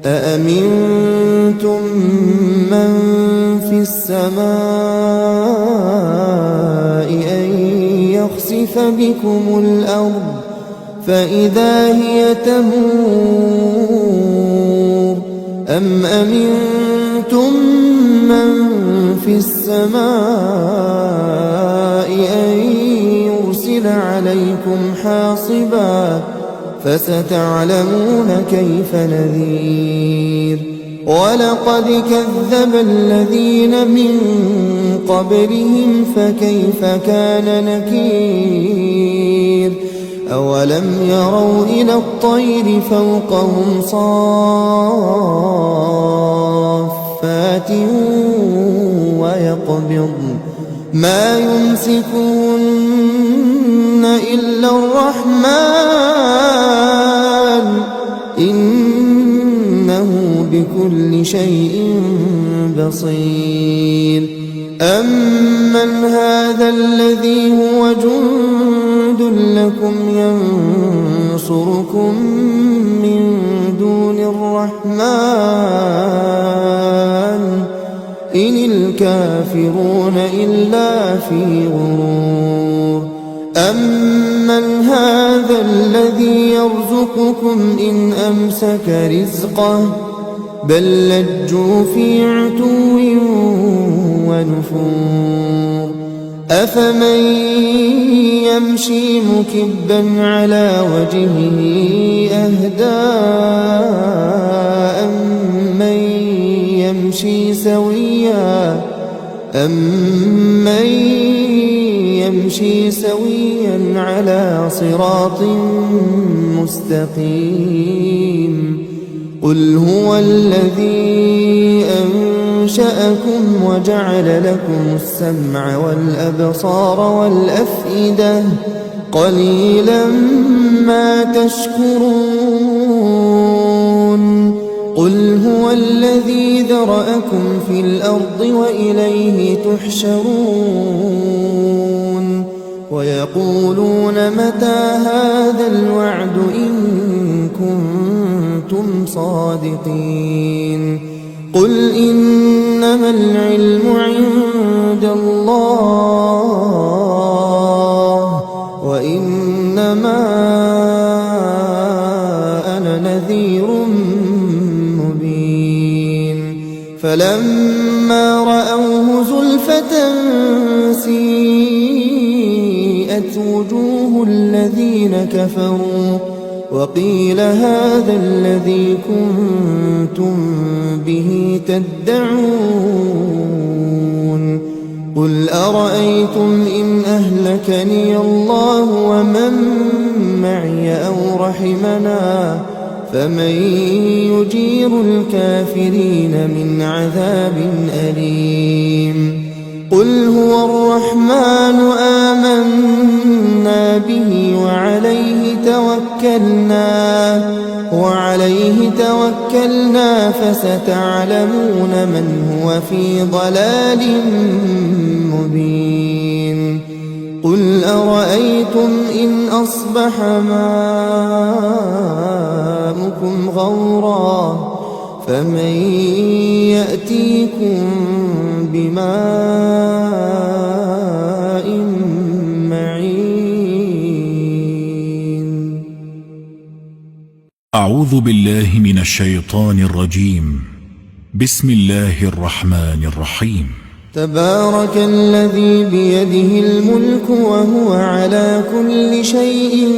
Speaker 2: أأمنتم من في السماء أن يخسف بكم الأرض فإذا هي تمور أم أمنتم من في السماء أن يرسل عليكم حاصبا فستعلمون كيف نذير ولقد كذب الذين من قبلهم فكيف كان نكير أولم يروا إلى الطير فوقهم صافات ويقبضن ما يمسكون إلا الرحمن إنه بكل شيء بصير أمن هذا الذي هو جند لكم ينصركم من دون الرحمن إن الكافرون إلا في غرور أمن هذا الذي يرزقكم إن أمسك رزقه بل لجوا في عتو ونفور أفمن يمشي مكبا على وجهه أهدى أمن يمشي سويا على صراط مستقيم قل هو الذي أنشأكم وجعل لكم السمع والأبصار والأفئدة قليلا ما تشكرون قل هو الذي ذرأكم في الأرض وإليه تحشرون ويقولون متى هذا الوعد إن كنتم صادقين قل إنما العلم عند الله وإنما أنا نذير مبين فلما رأوه زلفة سيئت وجوه الذين كفروا وقيل هذا الذي كنتم به تدعون قل أرأيتم إن أهلكني الله ومن معي أو رحمنا فمن يجير الكافرين من عذاب أليم قل هو الرحمن آمنا به وعليه توكلنا فستعلمون من هو في ضلال مبين قل أرأيتم إن أصبح ماؤكم غورا فمن يأتيكم بماء معين
Speaker 1: أعوذ بالله من الشيطان الرجيم بسم الله الرحمن الرحيم
Speaker 2: تبارك الذي بيده الملك وهو على كل شيء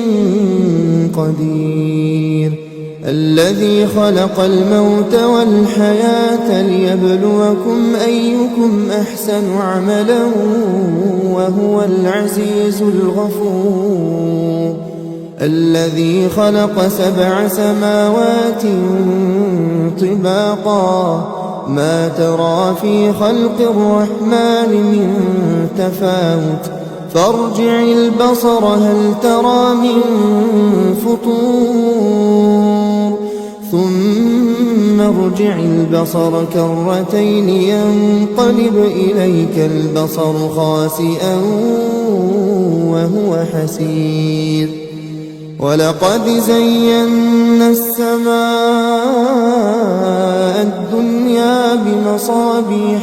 Speaker 2: قدير الذي خلق الموت والحياة ليبلوكم أيكم أحسن عملا وهو العزيز الغفور الذي خلق 7 سماوات طباقا ما ترى في خلق الرحمن من تفاوت فارجع البصر هل ترى من فطور ثم ارجع البصر كرتين ينقلب إليك البصر خاسئا وهو حسير ولقد زينا السماء الدنيا بمصابيح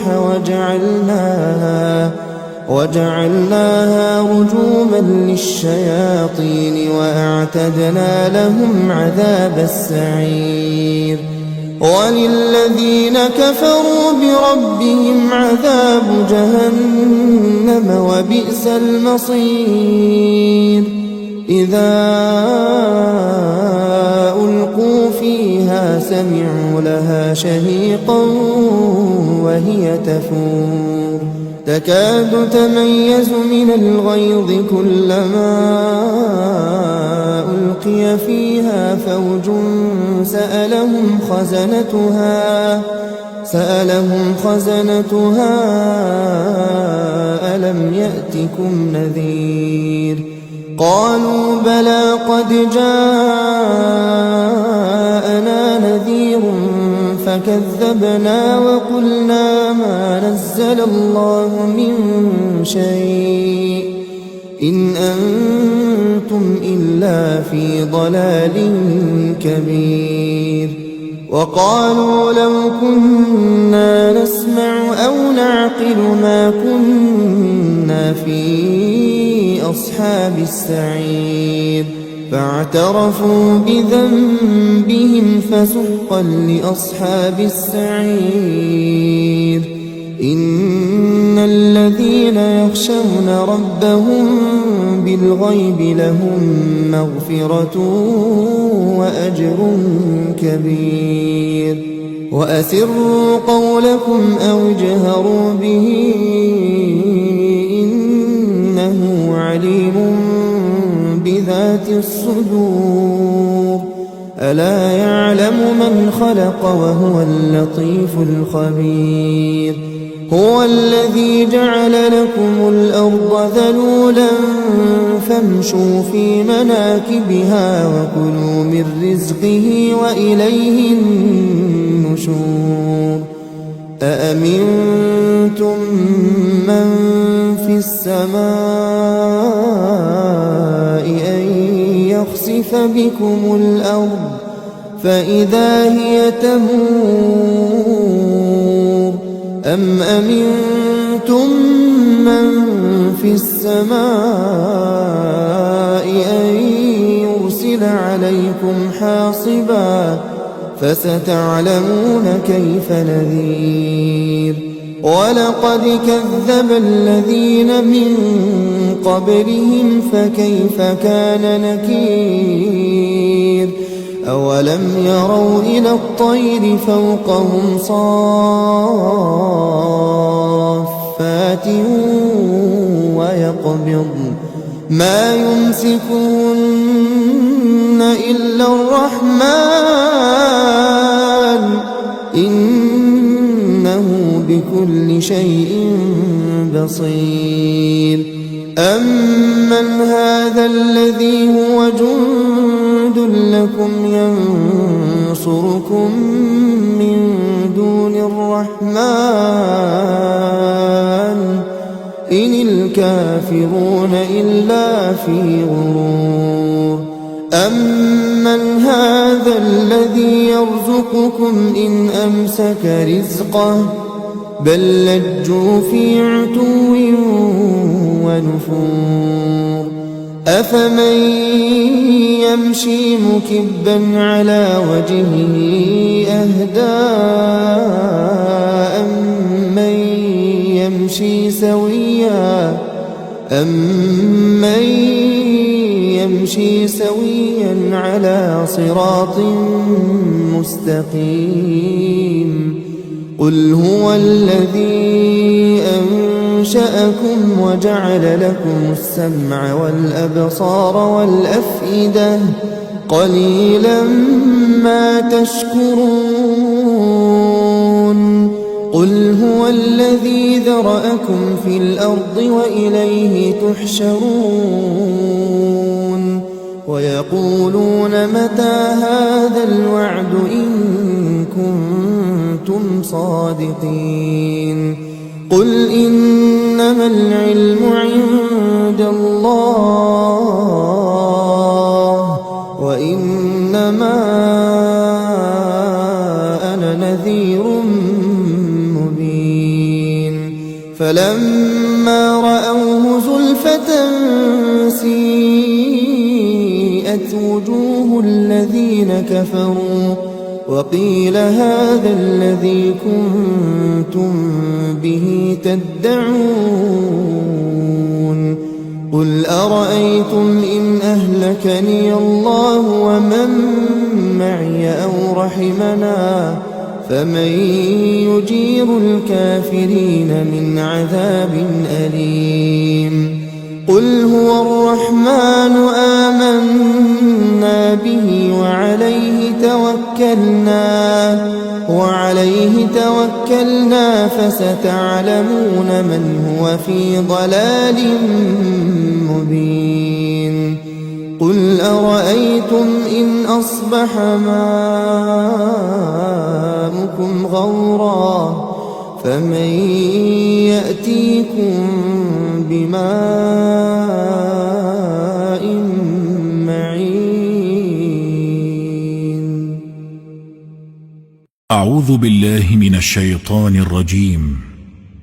Speaker 2: وجعلناها رجوما للشياطين وأعتدنا لهم عذاب السعير وللذين كفروا بربهم عذاب جهنم وبئس المصير إذا ألقوا فيها سمعوا لها شهيقا وهي تفور تكاد تميز من الغيظ كلما ألقي فيها فوج سألهم خزنتها ألم يأتكم نذير قالوا بلى قد جاءنا نذير فكذبنا وقلنا ما نزل الله من شيء إن أنتم إلا في ضلال كبير وقالوا لو كنا نسمع أو نعقل ما كنا في أصحاب السعير فاعترفوا بذنبهم فسحقا لأصحاب السعير إن الذين يخشون ربهم بالغيب لهم مغفرة وأجر كبير وأسروا قولكم أو اجهروا به إنه عليم بذات الصدور ألا يعلم من خلق وهو اللطيف الخبير هو الذي جعل لكم الأرض ذلولا فامشوا في مناكبها وكلوا من رزقه وإليه النشور أأمنتم من في السماء أن يخسف بكم الأرض فإذا هي تمور أم أمنتم من في السماء أن يرسل عليكم حاصبا فستعلمون كيف نذير ولقد كذب الذين من قبلهم فكيف كان نكير أولم يروا إلى الطير فوقهم صافات ويقبضن ما يمسكون إلا الرحمن إنه بكل شيء بصير أمن هذا الذي هو جند لكم ينصركم من دون الرحمن إن الكافرون إلا في غرور أمن هذا الذي يرزقكم إن أمسك رزقه بل لجوا في عتو ونفور أفمن يمشي مكبا على وجهه أهدى أمن يمشي سويا على صراط مستقيم قل هو الذي أنشأكم وجعل لكم السمع والأبصار والأفئدة قليلا ما تشكرون قل هو الذي ذرأكم في الأرض وإليه تحشرون ويقولون متى هذا الوعد إن كنتم صادقين قل إنما العلم عند الله وإنما أنا نذير مبين فلما رأوه زلفة سيئت وجوه الذين كفروا وقيل هذا الذي كنتم به تدعون قل أرأيتم إن أهلكني يهلكني الله ومن معي أو رحمنا فمن يجير الكافرين من عذاب أليم قل هو الرحمن آمنا به وعليه توكلنا فستعلمون من هو في ضلال مبين قل أرأيتم إن أصبح ماؤكم غورا فمن يأتيكم بماء معين.
Speaker 1: أعوذ بالله من الشيطان الرجيم.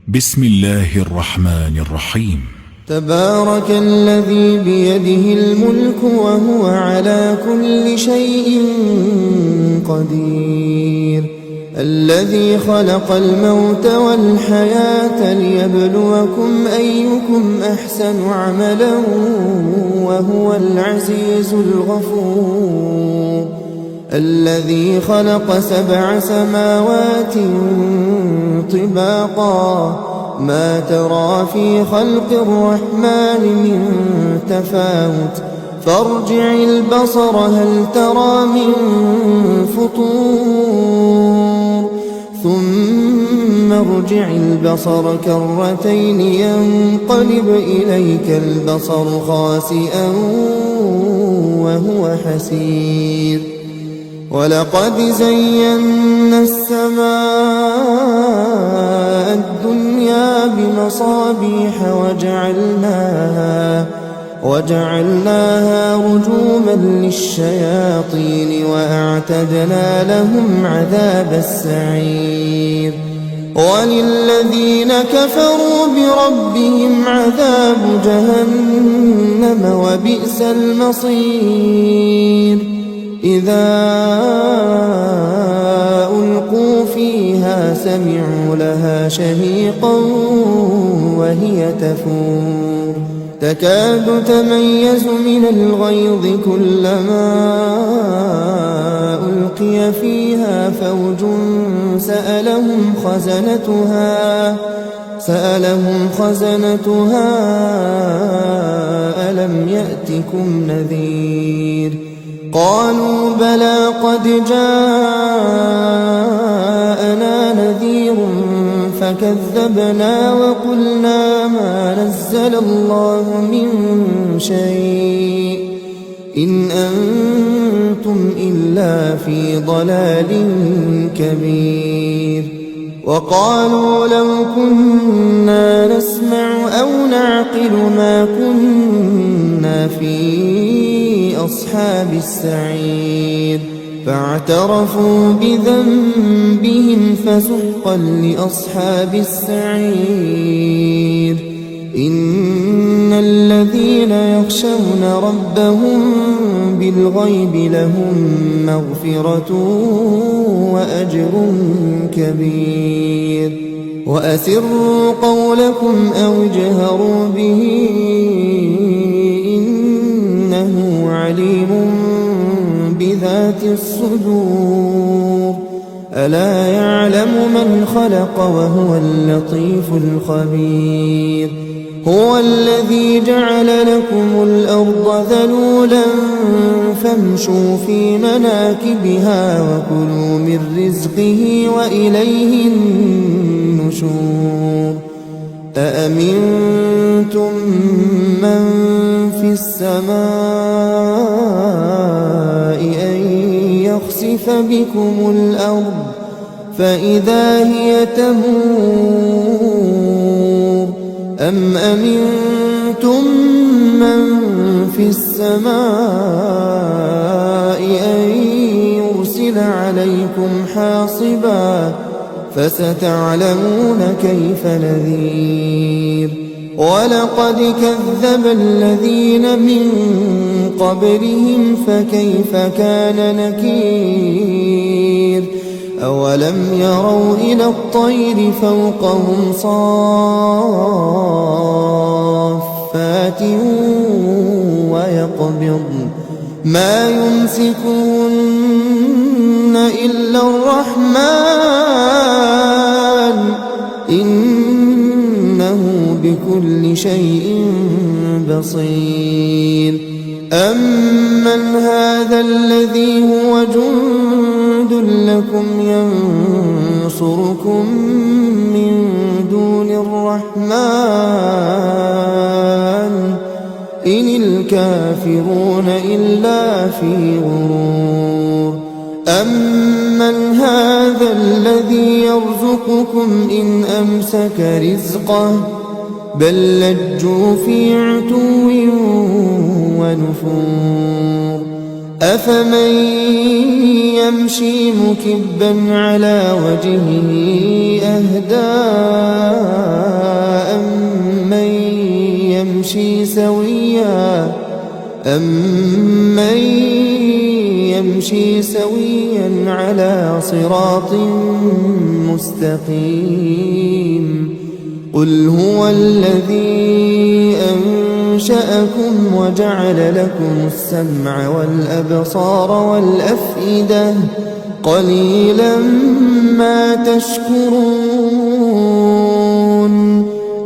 Speaker 1: بسم الله الرحمن الرحيم.
Speaker 2: تبارك الذي بيده الملك وهو على كل شيء قدير الذي خلق الموت والحياة ليبلوكم أيكم أحسن عملا وهو العزيز الغفور الذي خلق 7 سماوات طباقا ما ترى في خلق الرحمن من تفاوت فارجع البصر هل ترى من فطور ثم ارجع البصر كرتين ينقلب إليك البصر خاسئا وهو حسير ولقد زينا السماء الدنيا بمصابيح وجعلناها رجوما للشياطين وأعتدنا لهم عذاب السعير وللذين كفروا بربهم عذاب جهنم وبئس المصير إذا ألقوا فيها سمعوا لها شهيقا وهي تفور تكاد تميز من الغيظ كلما ألقي فيها فوج سألهم خزنتها ألم يأتكم نذير قالوا بلى قد جاءنا نذير فكذبنا وقلنا ما نزل الله من شيء إن أنتم إلا في ضلال كبير وقالوا لو كنا نسمع أو نعقل ما كنا في أصحاب السعير فاعترفوا بذنبهم فسحقا لأصحاب السعير إن الذين يخشون ربهم بالغيب لهم مغفرة وأجر كبير وأسروا قولكم أو اجهروا به إنه عليم بذات الصدور ألا يعلم من خلق وهو اللطيف الخبير هو الذي جعل لكم الأرض ذلولا فامشوا في مناكبها وكلوا من رزقه وإليه النشور أأمنتم من في السماء أن يخسف بكم الأرض فإذا هي تمور أم أمنتم من في السماء أن يرسل عليكم حاصبا فستعلمون كيف نذير ولقد كذب الذين من قبلهم فكيف كان نكير أولم يروا إلى الطير فوقهم صافات ويقبضن ما يمسكهن إلا الرحمن إنه بكل شيء بصير أمن هذا الذي هو جند لكم ينصركم من دون الرحمن إن الكافرون إلا في غرور أمن هذا الذي يرزقكم إن أمسك رزقه بل لجوا في عتو ونفور أفمن يمشي مكبا على وجهه أهدى أمن يمشي سويا على صراط مستقيم قل هو الذي أنشأكم وجعل لكم السمع والأبصار والأفئدة قليلا ما تشكرون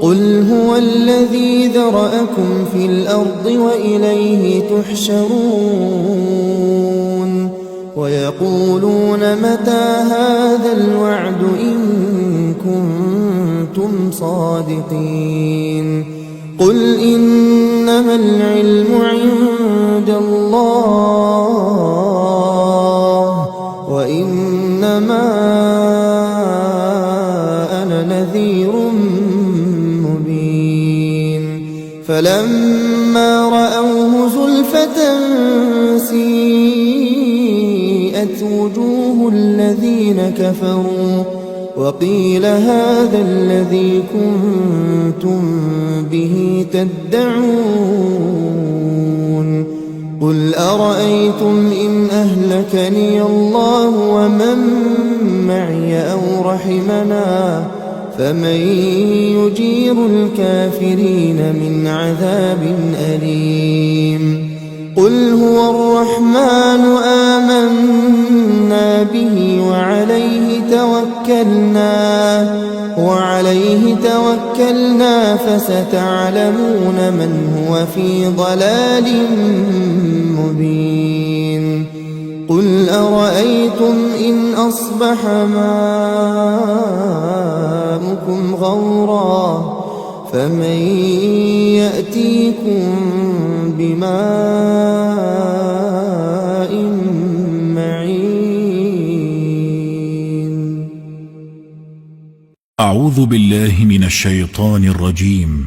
Speaker 2: قل هو الذي ذرأكم في الأرض وإليه تحشرون ويقولون متى هذا الوعد إن كنتم صادقين قل إنما العلم عند الله وإنما أنا نذير مبين فلما رأوه زلفة سيئت وجوه الذين كفروا وقيل هذا الذي كنتم به تدعون قل أرأيتم إن أهلكني الله ومن معي أو رحمنا فمن يجير الكافرين من عذاب أليم قل هو الرحمن آمنا به وعليه توكلنا فستعلمون من هو في ضلال مبين قل أرأيتم إن أصبح ماؤكم غورا فمن يأتيكم بماء معين
Speaker 1: أعوذ بالله من الشيطان الرجيم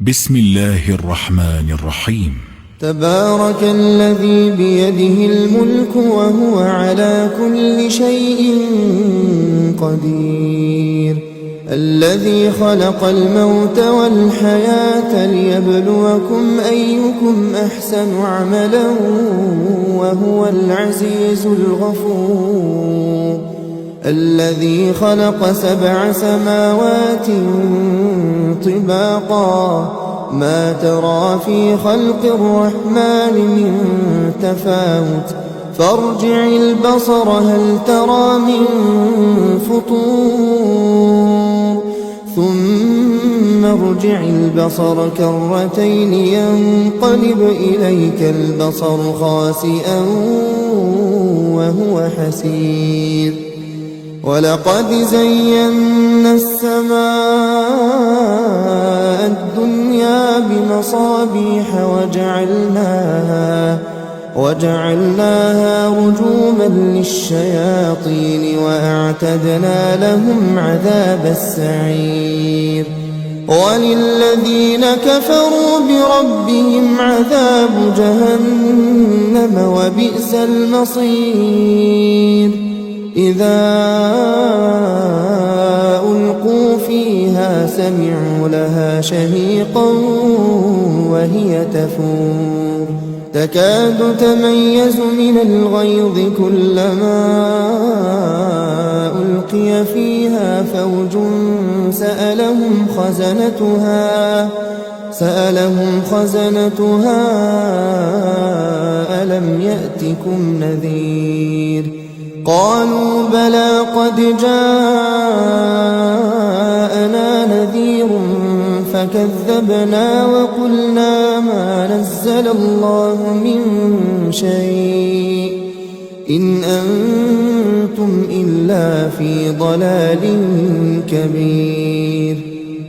Speaker 1: بسم الله الرحمن الرحيم
Speaker 2: تبارك الذي بيده الملك وهو على كل شيء قدير الذي خلق الموت والحياة ليبلوكم أيكم أحسن عملا وهو العزيز الغفور الذي خلق 7 سماوات طباقا ما ترى في خلق الرحمن من تفاوت فارجع البصر هل ترى من فطور ثم ارجع البصر كرتين ينقلب إليك البصر خاسئا وهو حسير ولقد زينا السماء الدنيا بمصابيح وجعلناها رجوما للشياطين وأعتدنا لهم عذاب السعير وللذين كفروا بربهم عذاب جهنم وبئس المصير إذا ألقوا فيها سمعوا لها شهيقا وهي تفور تكاد تميز من الغيظ كلما ألقي فيها فوج سألهم سألهم خزنتها ألم يأتكم نذير قالوا بلى قد جاءنا نذير فكذبنا وقلنا ما نزل الله من شيء إن أنتم إلا في ضلال كبير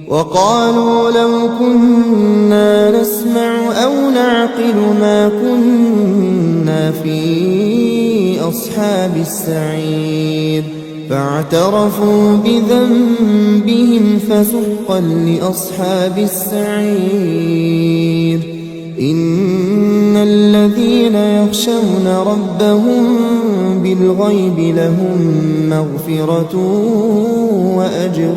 Speaker 2: وقالوا لو كنا نسمع أو نعقل ما كنا في أصحاب السعير فاعترفوا بذنبهم فسحقا لأصحاب السعير إن الذين يخشون ربهم بالغيب لهم مغفرة وأجر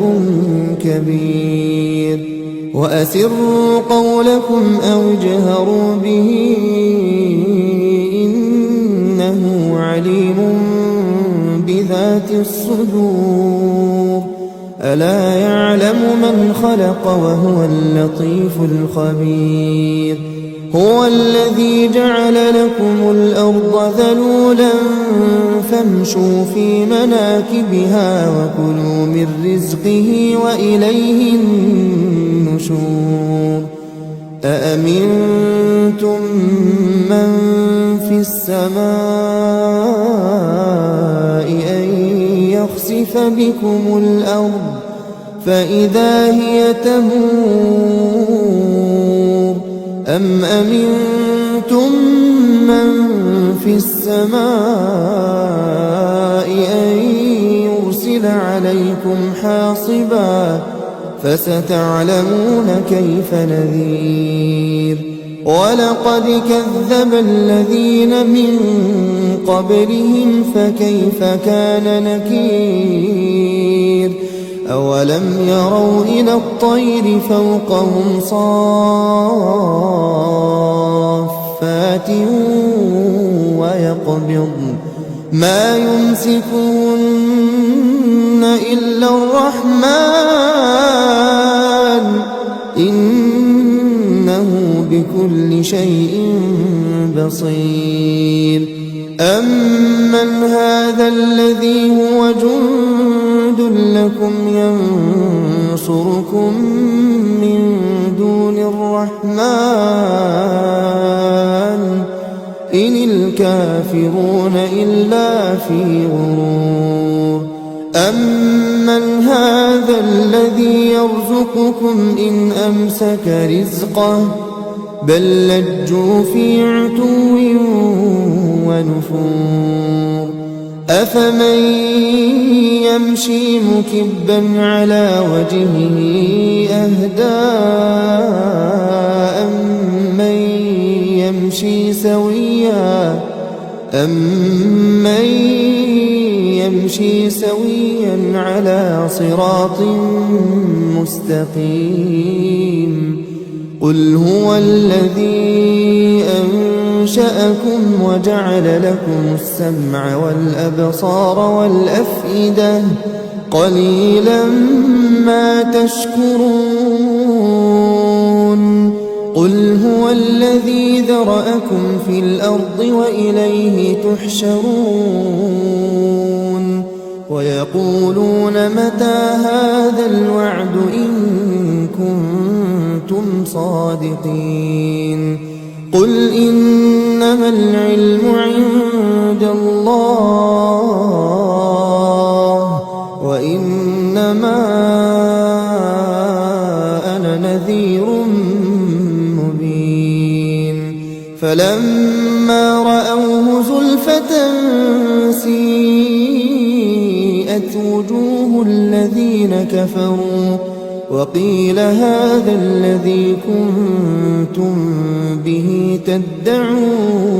Speaker 2: كبير وأسروا قولكم أو اجهروا به إنه عليم بذات الصدور ألا يعلم من خلق وهو اللطيف الخبير هو الذي جعل لكم الأرض ذلولا فامشوا في مناكبها وكلوا من رزقه وإليه النشور أأمنتم من في السماء أن يخسف بكم الأرض فإذا هي تمور أم أمنتم من في السماء أن يرسل عليكم حاصبا فستعلمون كيف نذير ولقد كذب الذين من قبلهم فكيف كان نكير أولم يروا إلى الطير فوقهم صافات ويقبضن ما يمسكهن إلا الرحمن إنه بكل شيء بصير أمن هذا الذي هو جند لكم ينصركم من دون الرحمن إن الكافرون إلا في غرور أمن هذا الذي يرزقكم إن أمسك رزقه بل لجوا في عتو ونفور أفمن يمشي مكبا على وجهه أهدى أمن يمشي سويا على صراط مستقيم قل هو الذي أنشأكم وجعل لكم السمع والأبصار والأفئدة قليلا ما تشكرون قل هو الذي ذرأكم في الأرض وإليه تحشرون ويقولون متى هذا الوعد إن كنتم صادقين قل إنما العلم عند الله وإنما أنا نذير مبين فلما رأوه زلفة سيئت وجوه الذين كفروا وقيل هذا الذي كنتم به تدعون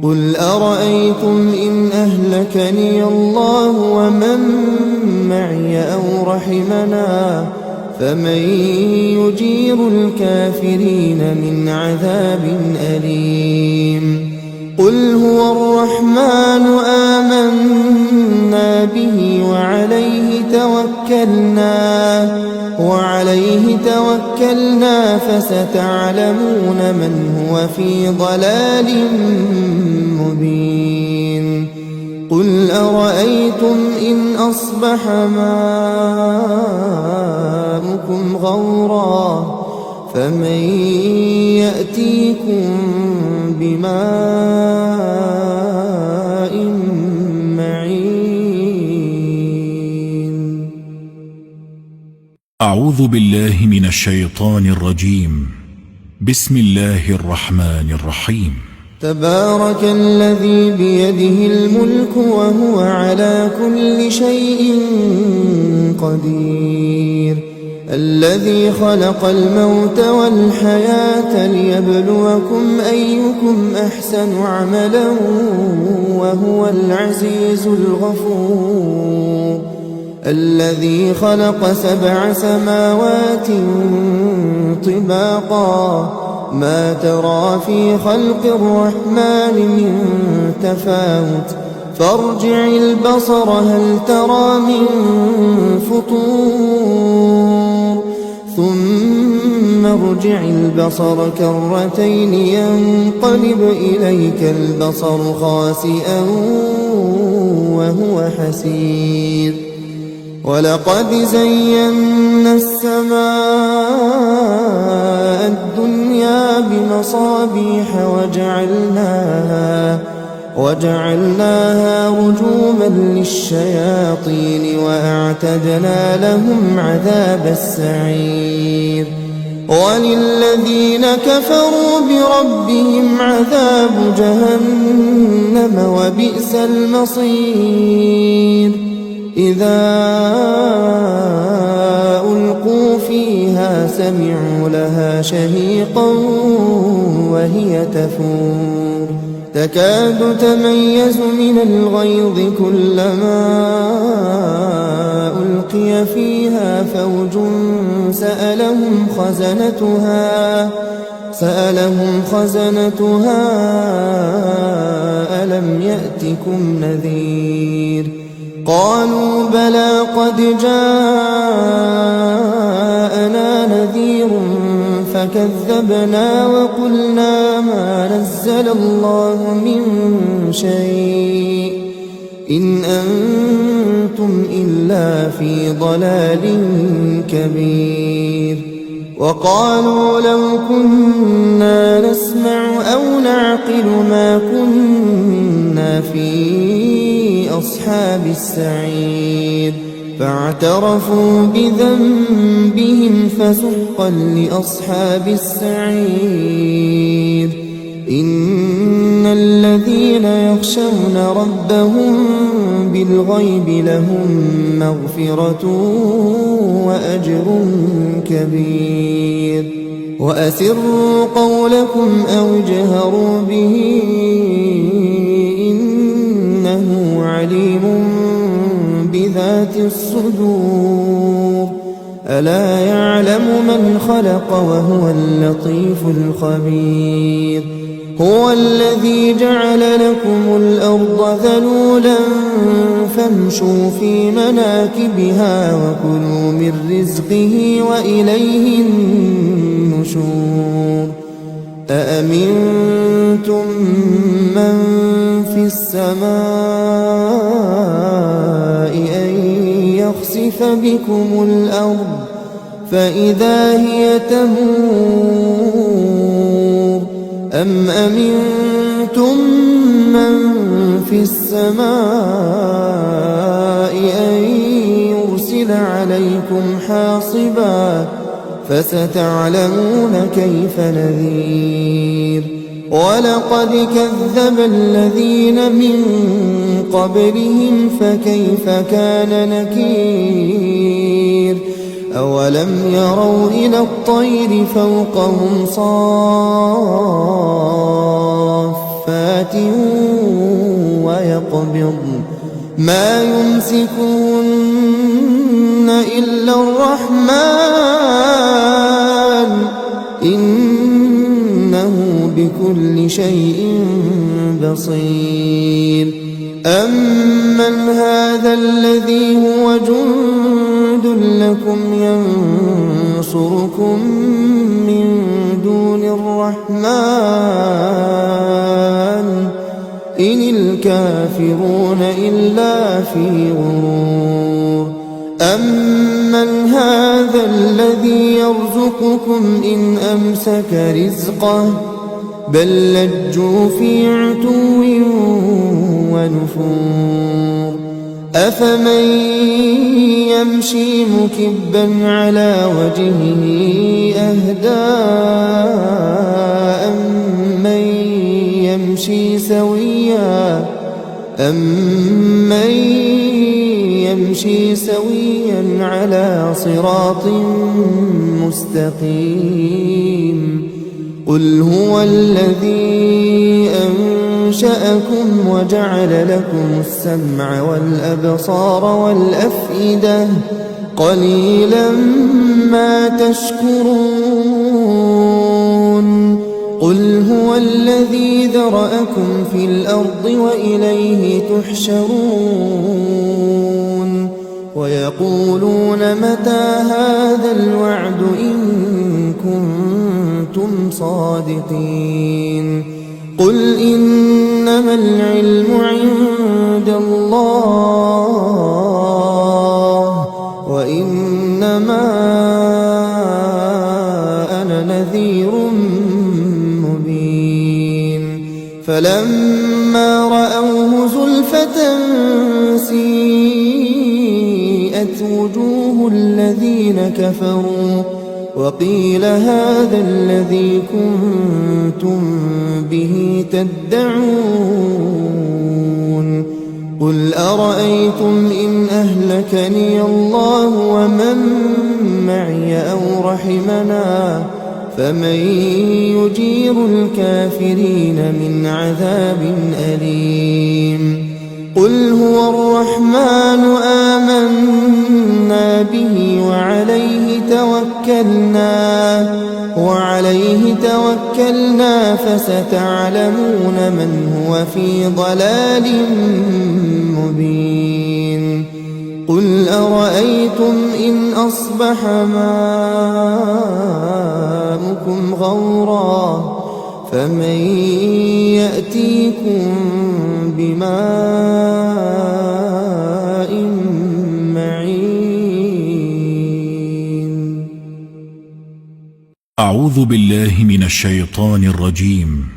Speaker 2: قل أرأيتم إن أهلكني الله ومن معي أو رحمنا فمن يجير الكافرين من عذاب أليم قل هو الرحمن آمنا به وعليه توكلنا وعليه توكلنا فستعلمون من هو في ضلال مبين قل أرأيتم إن أصبح ماؤكم غورا فمن يأتيكم بماء معين.
Speaker 1: أعوذ بالله من الشيطان الرجيم. بسم الله الرحمن الرحيم.
Speaker 2: تبارك الذي بيده الملك وهو على كل شيء قدير الذي خلق الموت والحياة ليبلوكم أيكم أحسن عملا وهو العزيز الغفور الذي خلق 7 سماوات طباقا ما ترى في خلق الرحمن من تفاوت فارجع البصر هل ترى من فطور ثم ارجع البصر كرتين ينقلب إليك البصر خاسئا وهو حسير ولقد زينا السماء الدنيا بمصابيح وجعلناها رجوما للشياطين وأعتدنا لهم عذاب السعير وللذين كفروا بربهم عذاب جهنم وبئس المصير إذا ألقوا فيها سمعوا لها شهيقا وهي تفور تكاد تميز من الغيظ كلما ألقي فيها فوج سألهم خزنتها ألم يأتكم نذير قالوا بلى قد جاءنا نذير فكذبنا وقلنا ما نزل الله من شيء إن أنتم إلا في ضلال كبير وقالوا لو كنا نسمع أو نعقل ما كنا في أصحاب السعير فاعترفوا بذنبهم فسحقا لأصحاب السعير إن الذين يخشون ربهم بالغيب لهم مغفرة وأجر كبير وأسروا قولكم أو اجهروا به إنه عليم بذات الصدور ألا يعلم من خلق وهو اللطيف الخبير هو الذي جعل لكم الأرض ذلولا فامشوا في مناكبها وكلوا من رزقه وإليه النشور أأمنتم من في السماء أن يخسف بكم الأرض فإذا هي تمور أم أمنتم من في السماء أن يرسل عليكم حاصبا فستعلمون كيف نذير ولقد كذب الذين من قبلهم فكيف كان نكير أولم يروا إلى الطير فوقهم صافات ويقبضن ما يمسكون إلا الرحمن إنه بكل شيء بصير أَمَّنْ هَذَا الَّذِي هُوَ جُندٌ لَكُمْ يَنصُرُكُم مِّن دُونِ الرَّحْمَٰنِ إِنِ الْكَافِرُونَ إِلَّا فِي غُرُورٍ أَمَّنْ هَذَا الَّذِي يَرْزُقُكُمْ إِنْ أَمْسَكَ رِزْقَهُ بَل لَّجُّوا فِي عُتُوٍّ وَنُفُورٍ أَفَمَن يَمْشِي مُكِبًّا عَلَىٰ وَجْهِهِ أَهْدَىٰ أَمَّن يَمْشِي سَوِيًّا عَلَىٰ صِرَاطٍ مُّسْتَقِيمٍ قُلْ هُوَ الَّذِي أَنشَأَكُمْ وَجَعَلَ لَكُمُ السَّمْعَ وَالْأَبْصَارَ وَالْأَفْئِدَةَ قَلِيلًا مَّا تَشْكُرُونَ قُلْ هُوَ الَّذِي ذَرَأَكُمْ فِي الْأَرْضِ وَإِلَيْهِ تُحْشَرُونَ وَيَقُولُونَ مَتَىٰ هَٰذَا الْوَعْدُ إِن كُنتُمْ صَادِقِينَ قُلْ إِنَّمَا الْعِلْمُ عِندَ اللَّهِ وَإِنَّمَا أَنَا نَذِيرٌ مُّبِينٌ فَلَمَّا رَأَوْهُ زُلْفَةً سِيئَتْ وُجُوهُ الَّذِينَ كَفَرُوا وَقِيلَ هَٰذَا الَّذِي كُنتُم بِهِ تَدَّعُونَ قُلْ أَرَأَيْتُمْ إِنْ أَهْلَكَنِيَ اللَّهُ وَمَن مَّعِيَ أَوْ رَحِمَنَا فَمَن يُجِيرُ الْكَافِرِينَ مِنْ عَذَابٍ أَلِيمٍ قُلْ هُوَ الرَّحْمَٰنُ آمَنَّا بِهِ وَعَلَيْهِ تَوَكَّلْنَا فَسَتَعْلَمُونَ مَنْ هُوَ فِي ضَلَالٍ مُّبِينٍ قُلْ أَرَأَيْتُمْ إِنْ أَصْبَحَ مَاؤُكُمْ غَوْرًا فَمَن يَأْتِيكُم بِمَاءٍ مَّعِينٍ
Speaker 1: أعوذ بالله من الشيطان الرجيم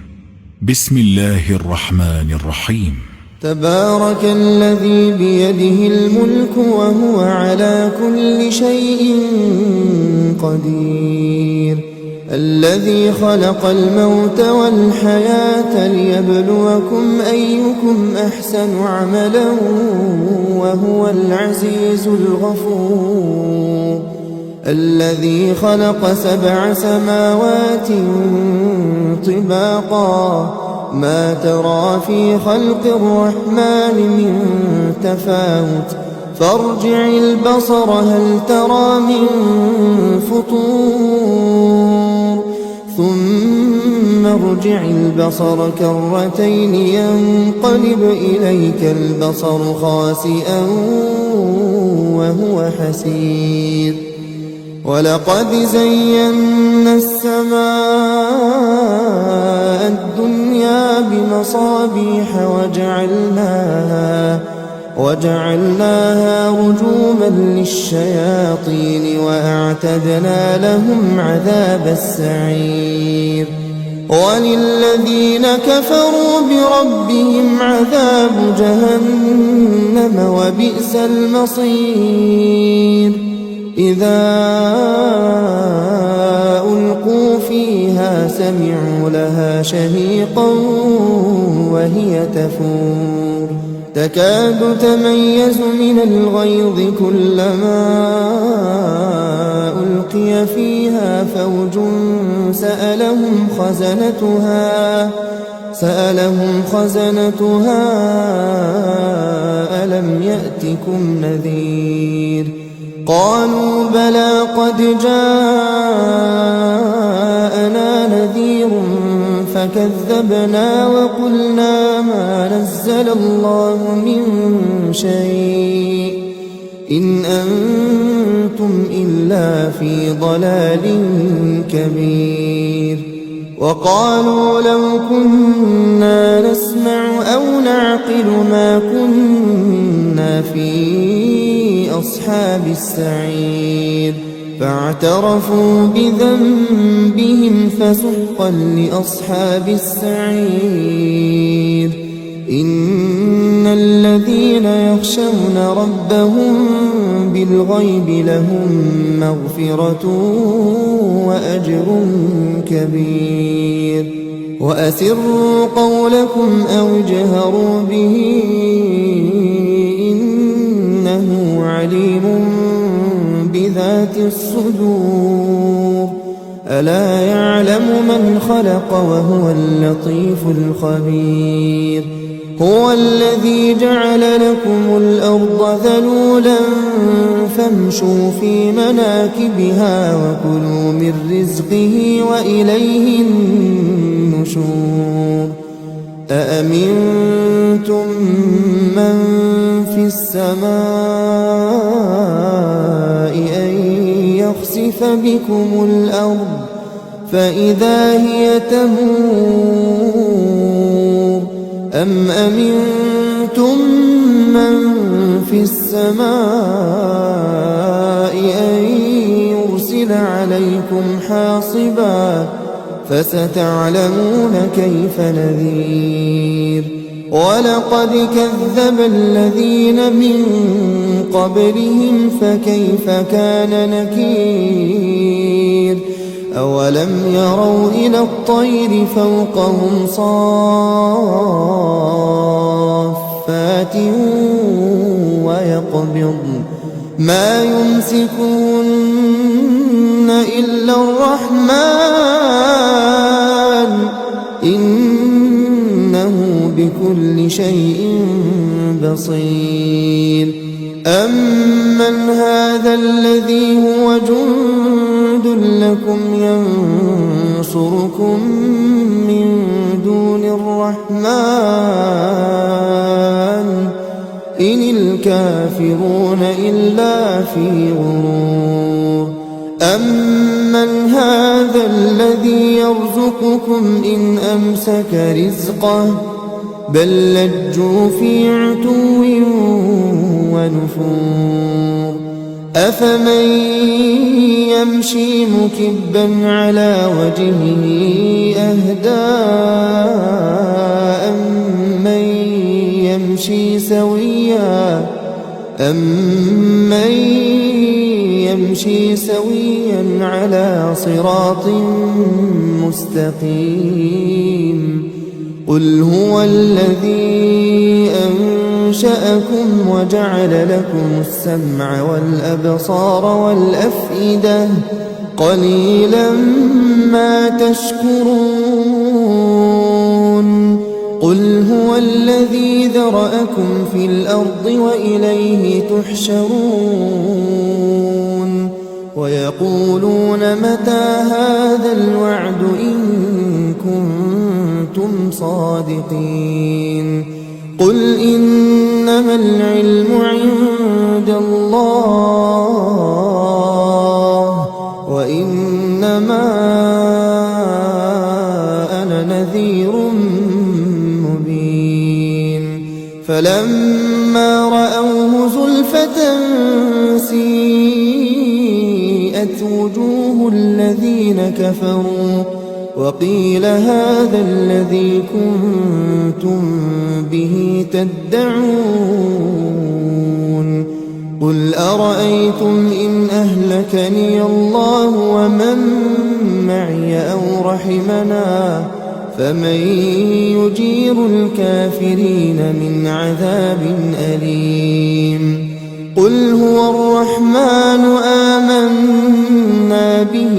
Speaker 1: بسم الله الرحمن الرحيم
Speaker 2: تبارك الذي بيده الملك وهو على كل شيء قدير الذي خلق الموت والحياة ليبلوكم أيكم أحسن عملا وهو العزيز الغفور الذي خلق 7 سماوات طباقا ما ترى في خلق الرحمن من تفاوت فارجع البصر هل ترى من فطور ثم ارجع البصر كرتين ينقلب إليك البصر خاسئا وهو حسير ولقد زينا السماء الدنيا بمصابيح وجعلناها رجوما للشياطين وأعتدنا لهم عذاب السعير وللذين كفروا بربهم عذاب جهنم وبئس المصير إذا ألقوا فيها سمعوا لها شهيقا وهي تفور تكاد تميز من الغيظ كلما ألقي فيها فوج سألهم خزنتها ألم يأتكم نذير قالوا بلى قد جاءنا نذير فكذبنا وقلنا ما نزل الله من شيء إن أنتم إلا في ضلال كبير. وقالوا لو كنا نسمع أو نعقل ما كنا في أصحاب السعير فاعترفوا بذنبهم فسحقا لأصحاب السعير. إن الذين يخشون ربهم بالغيب لهم مغفرة وأجر كبير. وأسروا قولكم أو اجهروا به إنه عليم بذات الصدور. ألا يعلم من خلق وهو اللطيف الخبير. هو الذي جعل لكم الأرض ذلولا فامشوا في مناكبها وكلوا من رزقه وإليه النشور. أأمنتم من في السماء أن يخسف بكم الأرض فإذا هي تمور أم أمنتم من في السماء أن يرسل عليكم حاصبا فستعلمون كيف نذير. ولقد كذب الذين من قبلهم فكيف كان نكير. أولم يروا إلى الطير فوقهم صافات ويقبضن ما يمسكون إلا الرحمن إنه بكل شيء بصير. أمن هذا الذي هو جند لكم ينصركم من دون الرحمن إن الكافرون إلا في غرور. أمن هذا الذي يرزقكم إن أمسك رزقه بل لجوا في عتو ونفور. أفمن يمشي مكبا على وجهه أهدى أمن يمشي سويا على صراط مستقيم. قل هو الذي أنشأكم وجعل لكم السمع والأبصار والأفئدة قليلا ما تشكرون. قل هو الذي ذرأكم في الأرض وإليه تحشرون. ويقولون متى هذا الوعد إن كنتم صادقين. قل إنما العلم عند الله وإنما أنا نذير مبين. فلما رأوه زلفة سيئت وجوه الذين كفروا وقيل هذا الذي كنتم به تدعون. قل أرأيتم إن أهلكني الله ومن معي أو رحمنا فمن يجير الكافرين من عذاب أليم. قل هو الرحمن آمنا به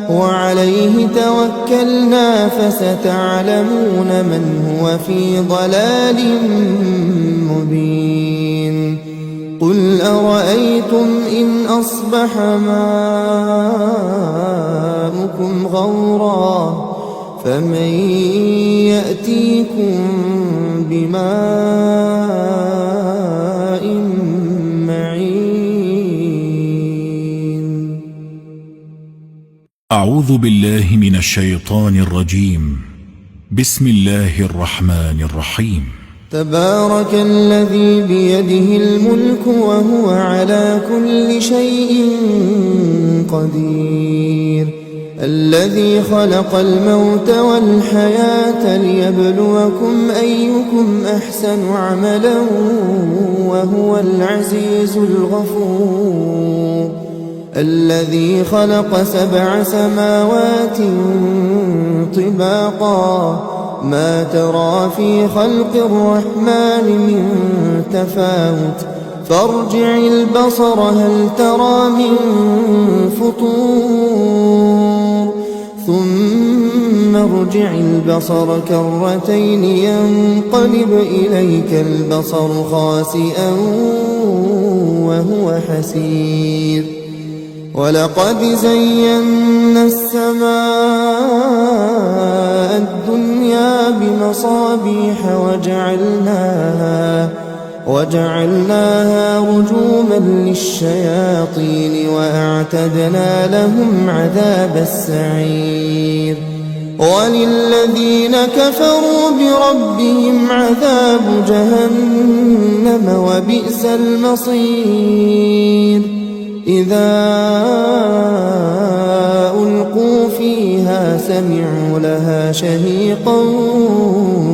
Speaker 2: وعليه توكلنا فستعلمون من هو في ضلال مبين. قل أرأيتم إن أصبح ماؤكم فمن يأتيكم بماء معين.
Speaker 1: أعوذ بالله من الشيطان الرجيم. بسم الله الرحمن الرحيم.
Speaker 2: تبارك الذي بيده الملك وهو على كل شيء قدير، الذي خلق الموت والحياة ليبلوكم أيكم أحسن عملا وهو العزيز الغفور، الذي خلق 7 سماوات طباقا ما ترى في خلق الرحمن من تفاوت فارجع البصر هل ترى من فطور ثم ارجع البصر كرتين ينقلب إليك البصر خاسئا وهو حسير. ولقد زينا السماء الدنيا بمصابيح وجعلناها رجوما للشياطين وأعتدنا لهم عذاب السعير. وللذين كفروا بربهم عذاب جهنم وبئس المصير. إذا ألقوا فيها سمعوا لها شهيقا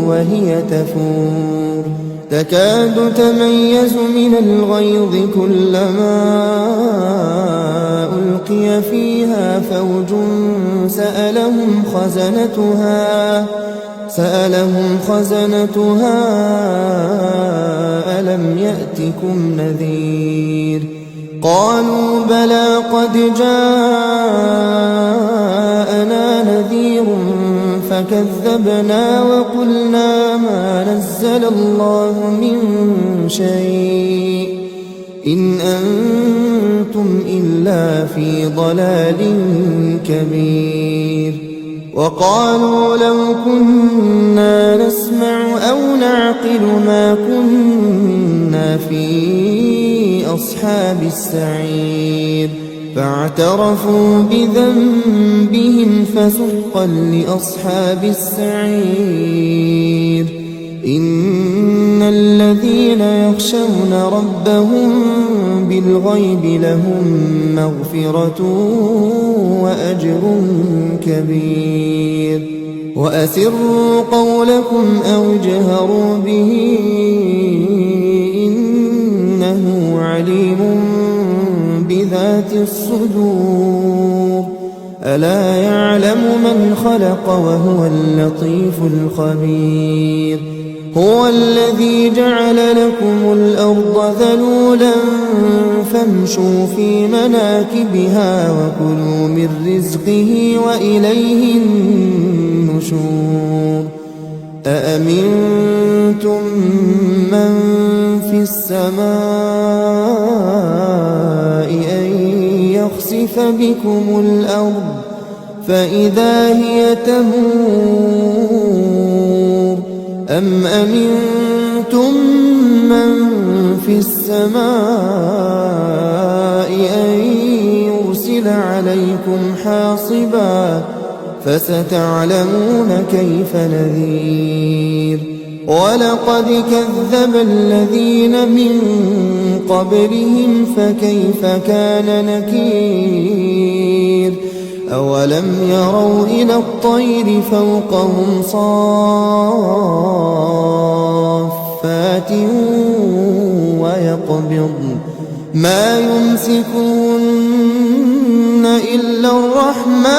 Speaker 2: وهي تفور تكاد تميز من الغيظ كلما ألقي فيها فوج سألهم خزنتها ألم يأتكم نذير؟ قالوا بلى قد جاءنا نذير فكذبنا وقلنا ما نزل الله من شيء إن أنتم إلا في ضلال كبير. وقالوا لو كنا نسمع أو نعقل ما كنا في أصحاب السعير. فاعترفوا بذنبهم فسحقا لأصحاب السعير. إن الذين يخشون ربهم بالغيب لهم مغفرة وأجر كبير. وأسروا قولكم أو اجهروا به إنه عليم بذات الصدور. ألا يعلم من خلق وهو اللطيف الخبير. هو الذي جعل لكم الأرض ذلولا فامشوا في مناكبها وكلوا من رزقه وإليه النشور. أأمنتم من في السماء أن يخسف بكم الأرض فإذا هي تمور أم أمنتم من في السماء أن يرسل عليكم حاصبا فستعلمون كيف نذير. ولقد كذب الذين من قبلهم فكيف كان نكير. أولم يروا إلى الطير فوقهم صافات ويقبضن ما يمسكون إلا الرحمن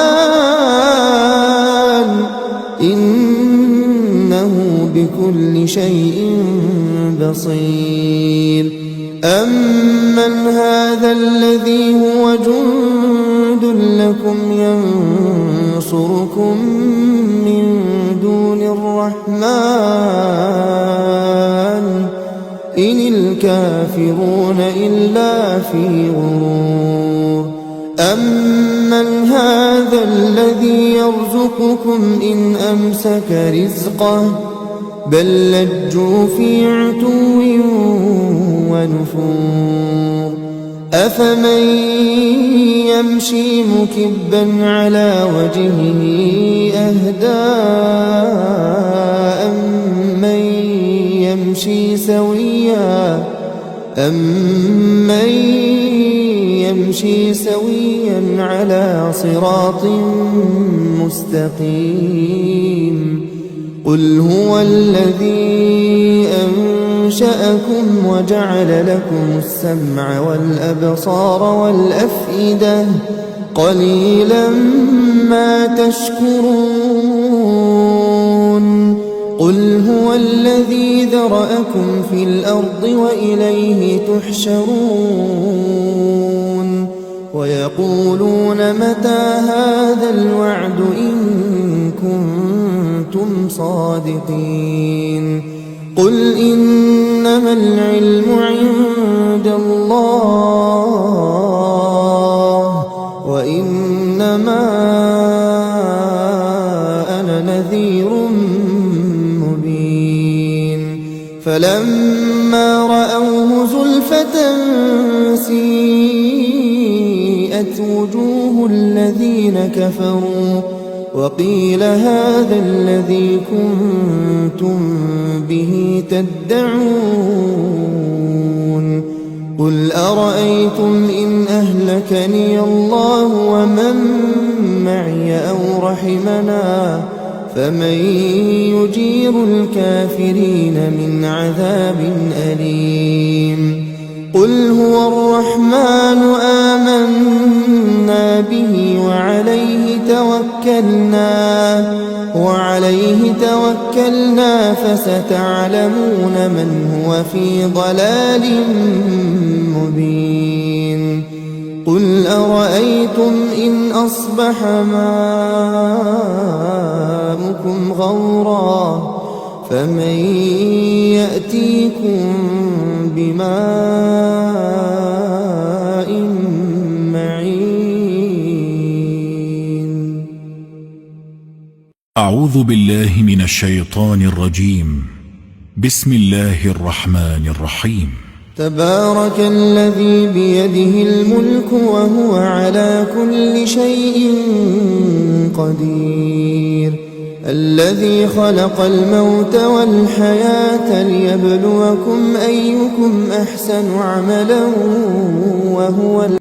Speaker 2: إنه بكل شيء بصير. أمن هذا الذي هو جند لكم ينصركم من دون الرحمن إن الكافرون إلا في غرور. أمن هذا هذا الذي يرزقكم إن أمسك رزقه بل لجوا في عتو ونفور أفمن يمشي مكبا على وجهه أهدى أمن يمشي سويا على صراط مستقيم قل هو الذي أنشأكم وجعل لكم السمع والأبصار والأفئدة قليلا ما تشكرون قل هو الذي ذرأكم في الأرض وإليه تحشرون ويقولون متى هذا الوعد إن كنتم صادقين قل إنما العلم عند الله وإنما أنا نذير مبين فلما رأوه زلفة سيئت وجوه الذين كفروا وقيل هذا الذي كنتم به تدعون قل أرأيتم إن أهلكني الله ومن معي أو رحمنا فمن يجير الكافرين من عذاب أليم قل هو الرحمن آمنا به وعليه توكلنا فستعلمون من هو في ضلال مبين قل أرأيتم إن أصبح ماؤكم غورا فمن يأتيكم بماء معين
Speaker 1: أعوذ بالله من الشيطان الرجيم بسم الله الرحمن الرحيم
Speaker 2: تبارك الذي بيده الملك وهو على كل شيء قدير الذي خلق الموت والحياة ليبلوكم أيكم أحسن عملا وهو